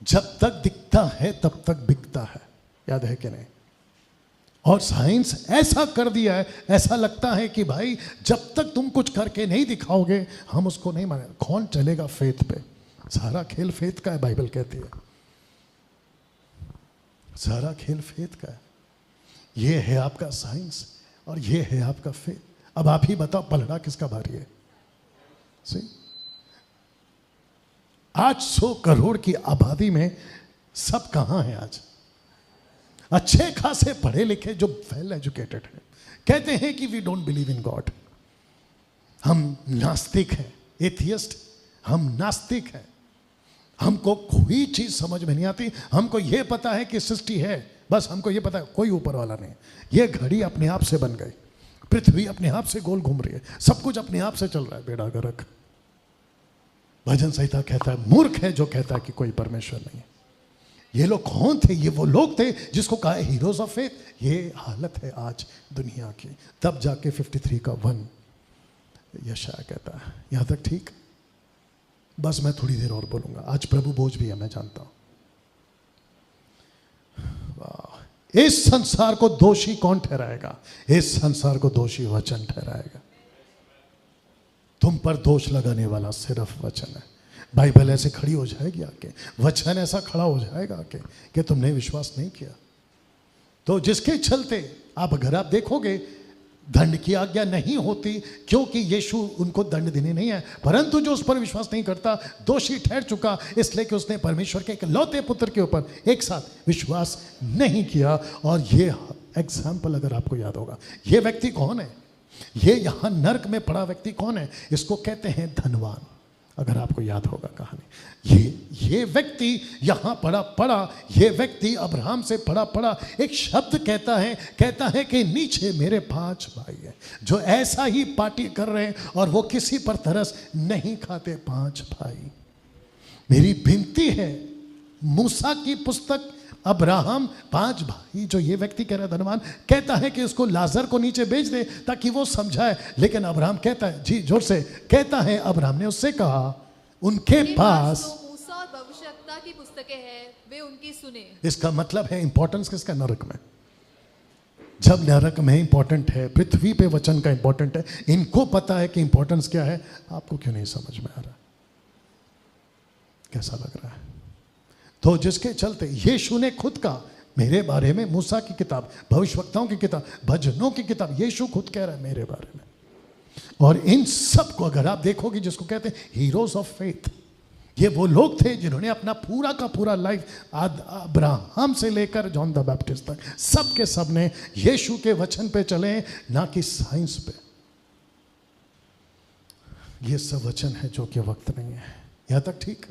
जब तक दिखता है तब तक बिकता है, याद है कि नहीं? और साइंस ऐसा कर दिया है, ऐसा लगता है कि भाई जब तक तुम कुछ करके नहीं दिखाओगे हम उसको नहीं माने। कौन चलेगा फेथ पे? सारा खेल फेथ का है, बाइबल कहती है। सारा खेल फेथ का है। ये है आपका साइंस और ये है आपका फेथ। अब आप ही बताओ पलड़ा किसका भारी है? सी 800 करोड़ की आबादी में सब कहां है आज? अच्छे खासे पढ़े लिखे जो वेल एजुकेटेड हैं, कहते हैं कि we don't believe in God. हम नास्तिक हैं, एथियस्ट। हम नास्तिक हैं। हमको कोई चीज समझ में नहीं आती। हमको यह पता है कि सृष्टि है, बस हमको यह पता है कोई ऊपर वाला नहीं। यह घड़ी अपने आप से बन गई, पृथ्वी अपने आप से गोल घूम रही है, सब कुछ अपने आप से चल रहा है। बेड़ा गर्क। भजन संहिता कहता है मूर्ख है जो कहता है कि कोई परमेश्वर नहीं है। ये लोग कौन थे? ये वो लोग थे जिसको कहा हीरोज ऑफ फेथ। ये हालत है आज दुनिया की। तब जाके 53 का 1 यशायाह कहता है। यहां तक ठीक? बस मैं थोड़ी देर और बोलूंगा। आज प्रभु बोझ भी है, मैं जानता हूं। वाह! इस संसार को दोषी कौन ठहराएगा? इस संसार को दोषी वचन ठहराएगा। तुम पर दोष लगाने वाला सिर्फ वचन है। बाइबल ऐसे खड़ी हो जाएगी आके, वचन ऐसा खड़ा हो जाएगा आके कि तुमने विश्वास नहीं किया। तो जिसके चलते अगर आप देखोगे दंड की आज्ञा नहीं होती, क्योंकि यीशु उनको दंड देने नहीं है, परंतु जो उस पर विश्वास नहीं करता दोषी ठहर चुका, इसलिए कि उसने परमेश्वर के इकलौते पुत्र के ऊपर एक साथ विश्वास नहीं किया। और ये एग्जाम्पल अगर आपको याद होगा, ये व्यक्ति कौन है? ये यहां नरक में पड़ा व्यक्ति कौन है? इसको कहते हैं धनवान। अगर आपको याद होगा कहानी, ये व्यक्ति यहां पड़ा, ये व्यक्ति अब्राहम से पड़ा एक शब्द कहता है कि नीचे मेरे 5 भाई हैं जो ऐसा ही पार्टी कर रहे हैं और वो किसी पर तरस नहीं खाते। 5 भाई। मेरी विनती है, मूसा की पुस्तक, अब्राहम 5 भाई, जो ये व्यक्ति कह रहा है धनवान, कहता है कि उसको लाजर को नीचे भेज दे ताकि वो समझाए। लेकिन अब्राहम कहता है, जी जोर से कहता है, अब्राहम ने उससे कहा उनके पास तो मूसा और भविष्यवक्ता की पुस्तकें हैं, वे उनकी सुने। इसका मतलब है इंपॉर्टेंस किसका? नरक में। जब नरक में इंपॉर्टेंट है, पृथ्वी पे वचन का इंपॉर्टेंट है। इनको पता है कि इंपॉर्टेंस क्या है। आपको क्यों नहीं समझ में आ रहा? कैसा लग रहा है? तो जिसके चलते यीशु ने खुद कहा मेरे बारे में, मूसा की किताब, भविष्यवक्ताओं की किताब, भजनों की किताब, यीशु खुद कह रहा है मेरे बारे में। और इन सब को अगर आप देखोगे, जिसको कहते हैं हीरोज ऑफ फेथ, ये वो लोग थे जिन्होंने अपना पूरा का पूरा लाइफ अब्राहम से लेकर जॉन द बैप्टिस्ट तक सब के सब ने यीशु के वचन पे चले, ना कि साइंस पे। ये सब वचन है जो कि वक्त नहीं है। यहां तक ठीक?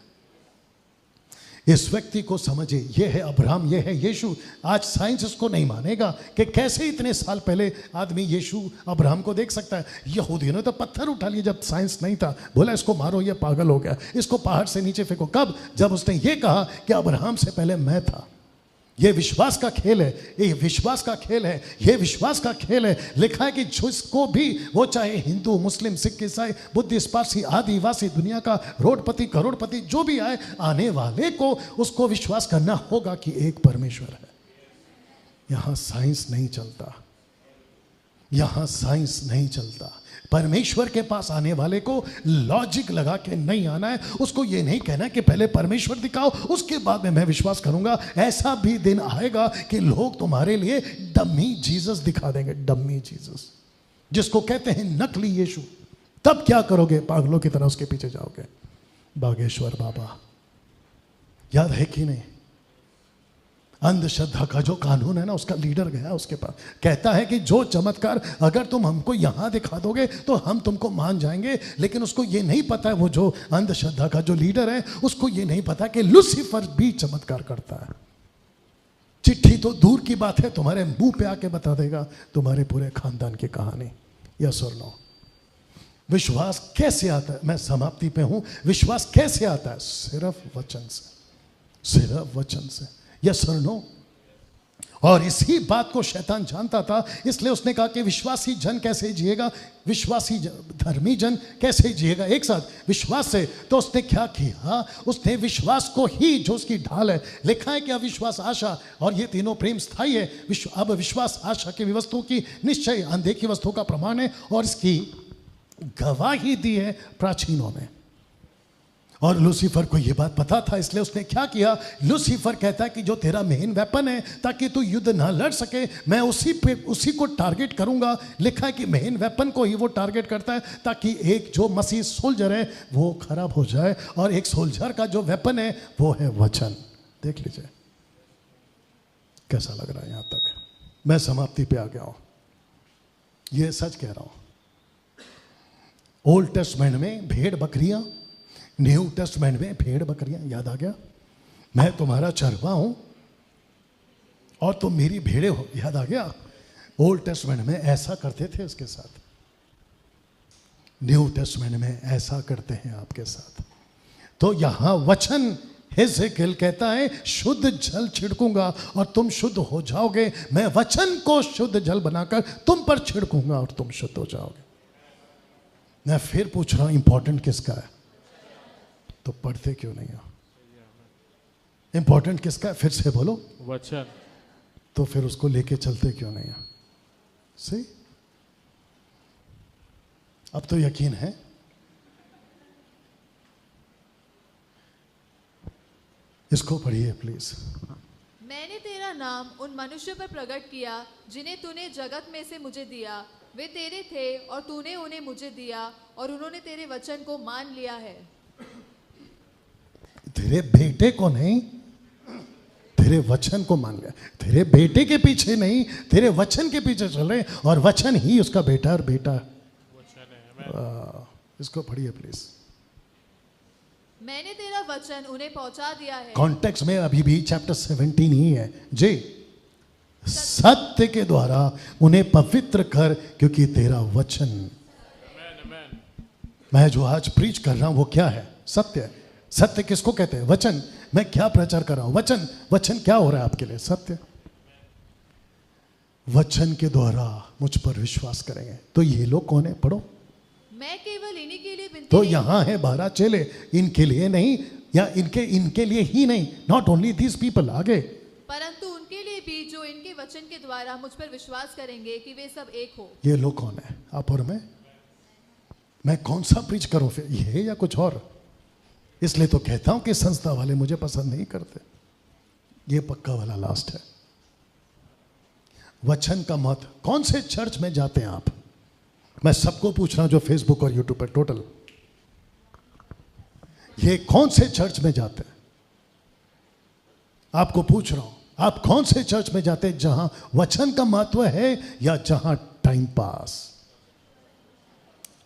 इस व्यक्ति को समझे, ये है अब्राहम, ये है यीशु। आज साइंस इसको नहीं मानेगा कि कैसे इतने साल पहले आदमी यीशु अब्राहम को देख सकता है। यहूदियों ने तो पत्थर उठा लिए जब साइंस नहीं था, बोला इसको मारो, ये पागल हो गया, इसको पहाड़ से नीचे फेंको। कब? जब उसने ये कहा कि अब्राहम से पहले मैं था। ये विश्वास का खेल है, ये विश्वास का खेल है, ये विश्वास का खेल है। लिखा है कि जिसको भी, वो चाहे हिंदू, मुस्लिम, सिख, ईसाई, बुद्धिस्ट, पारसी, आदिवासी, दुनिया का रोडपति, करोड़पति जो भी आए, आने वाले को उसको विश्वास करना होगा कि एक परमेश्वर है। यहां साइंस नहीं चलता, यहां साइंस नहीं चलता। परमेश्वर के पास आने वाले को लॉजिक लगा के नहीं आना है। उसको ये नहीं कहना कि पहले परमेश्वर दिखाओ, उसके बाद में मैं विश्वास करूंगा। ऐसा भी दिन आएगा कि लोग तुम्हारे लिए डम्मी जीसस दिखा देंगे, डम्मी जीसस, जिसको कहते हैं नकली यीशु। तब क्या करोगे? पागलों की तरह उसके पीछे जाओगे। बागेश्वर बाबा, याद है कि नहीं? अंधश्रद्धा का जो कानून है ना, उसका लीडर गया उसके पास, कहता है कि जो चमत्कार अगर तुम हमको यहां दिखा दोगे तो हम तुमको मान जाएंगे। लेकिन उसको ये नहीं पता है, वो जो अंधश्रद्धा का जो लीडर है, उसको ये नहीं पता कि लूसीफर भी चमत्कार करता है। चिट्ठी तो दूर की बात है, तुम्हारे मुंह पे आके बता देगा तुम्हारे पूरे खानदान की कहानी। यस और नो? विश्वास कैसे आता है? मैं समाप्ति पे हूं। विश्वास कैसे आता है? सिर्फ वचन से, सिर्फ वचन से। यस और नो? और इसी बात को शैतान जानता था, इसलिए उसने कहा कि विश्वासी जन कैसे जिएगा, विश्वासी धर्मी जन कैसे जिएगा एक साथ विश्वास से। तो उसने क्या किया? उसने विश्वास को ही, जो उसकी ढाल है, लिखा है कि अविश्वास, आशा और ये तीनों प्रेम स्थायी है। अब विश्वास आशा की वस्तुओं की निश्चय अनदेखी वस्तुओं का प्रमाण है, और इसकी गवाही दी है प्राचीनों ने। और लूसीफर को यह बात पता था, इसलिए उसने क्या किया? लूसीफर कहता है कि जो तेरा मेन वेपन है, ताकि तू युद्ध ना लड़ सके, मैं उसी को टारगेट करूंगा। लिखा है कि मेन वेपन को ही वो टारगेट करता है, ताकि एक जो मसीह सोल्जर है वो खराब हो जाए। और एक सोल्जर का जो वेपन है वो है वचन। देख लीजिए कैसा लग रहा है यहां तक। मैं समाप्ति पे आ गया हूं, ये सच कह रहा हूं। ओल्ड टेस्टमेंट में भेड़ बकरियां, न्यू टेस्टमेंट में भेड़ बकरियां। याद आ गया? मैं तुम्हारा चरवा हूं और तुम मेरी भेड़े हो। याद आ गया? ओल्ड टेस्टमेंट में ऐसा करते थे उसके साथ, न्यू टेस्टमेंट में ऐसा करते हैं आपके साथ। तो यहां वचन हिजकिय्याह कहता है, शुद्ध जल छिड़कूंगा और तुम शुद्ध हो जाओगे। मैं वचन को शुद्ध जल बनाकर तुम पर छिड़कूंगा और तुम शुद्ध हो जाओगे। मैं फिर पूछ रहा हूं, इंपॉर्टेंट किसका है? तो पढ़ते क्यों नहीं हो? इंपॉर्टेंट किसका है? फिर से बोलो, वचन। तो फिर उसको लेके चलते क्यों नहीं हो? सही? अब तो यकीन है। इसको पढ़िए प्लीज। मैंने तेरा नाम उन मनुष्यों पर प्रकट किया जिन्हें तूने जगत में से मुझे दिया। वे तेरे थे और तूने उन्हें मुझे दिया, और उन्होंने तेरे वचन को मान लिया है। तेरे बेटे को नहीं, तेरे वचन को मान लिया। तेरे बेटे के पीछे नहीं, तेरे वचन के पीछे चल रहे, और वचन ही उसका बेटा और बेटा। वचन है। इसको पढ़िए प्लीज। मैंने तेरा वचन उन्हें पहुंचा दिया है। कॉन्टेक्स्ट में अभी भी चैप्टर 17 ही है जी। सत्य के द्वारा उन्हें पवित्र कर, क्योंकि तेरा वचन। मैं जो आज प्रीच कर रहा हूं वो क्या है? सत्य है। सत्य किसको कहते हैं? वचन। मैं क्या प्रचार कर रहा हूं? वचन। वचन क्या हो रहा है आपके लिए? सत्य। वचन के द्वारा मुझ पर विश्वास करेंगे। तो ये लोग कौन है? पढ़ो। मैं केवल इन्हीं के लिए विनती तो नहीं- यहां है 12 चेले, इनके लिए नहीं, या इनके लिए ही नहीं, नॉट ओनली दीज पीपल, आगे, परंतु उनके लिए भी जो इनके वचन के द्वारा मुझ पर विश्वास करेंगे कि वे सब एक हो। ये लोग कौन है? आप और मैं कौन सा प्रीच करूं फिर, ये या कुछ और? इसलिए तो कहता हूं कि संस्था वाले मुझे पसंद नहीं करते। ये पक्का वाला लास्ट है। वचन का महत्व। कौन से चर्च में जाते हैं आप? मैं सबको पूछ रहा हूं जो फेसबुक और यूट्यूब पर टोटल, ये कौन से चर्च में जाते हैं? आपको पूछ रहा हूं, आप कौन से चर्च में जाते हैं जहां वचन का महत्व है, या जहां टाइम पास?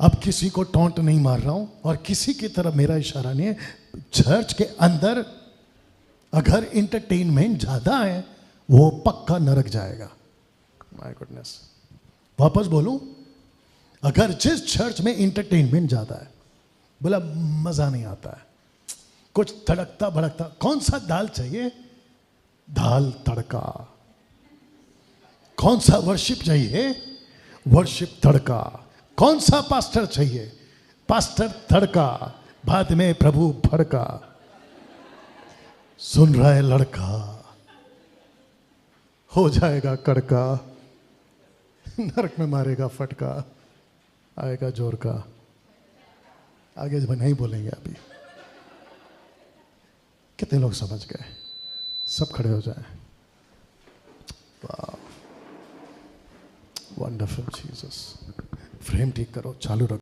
अब किसी को टॉन्ट नहीं मार रहा हूं और किसी की तरफ मेरा इशारा नहीं है। चर्च के अंदर अगर इंटरटेनमेंट ज्यादा है, वो पक्का नरक जाएगा। माय गुडनेस, वापस बोलूं, अगर जिस चर्च में इंटरटेनमेंट ज्यादा है, बोला मजा नहीं आता है, कुछ तड़कता भड़कता, कौन सा दाल चाहिए? दाल तड़का। कौन सा वर्शिप चाहिए? वर्शिप तड़का। कौन सा पास्टर चाहिए? पास्टर तड़का। बाद में प्रभु भड़का। सुन रहा है लड़का, हो जाएगा कड़का, नरक में मारेगा फटका, आएगा जोर का। आगे जब नहीं बोलेंगे अभी। कितने लोग समझ गए? सब खड़े हो जाएं। वाह, वंडरफुल जीसस। फ्रेम ठीक करो, चालू रखो।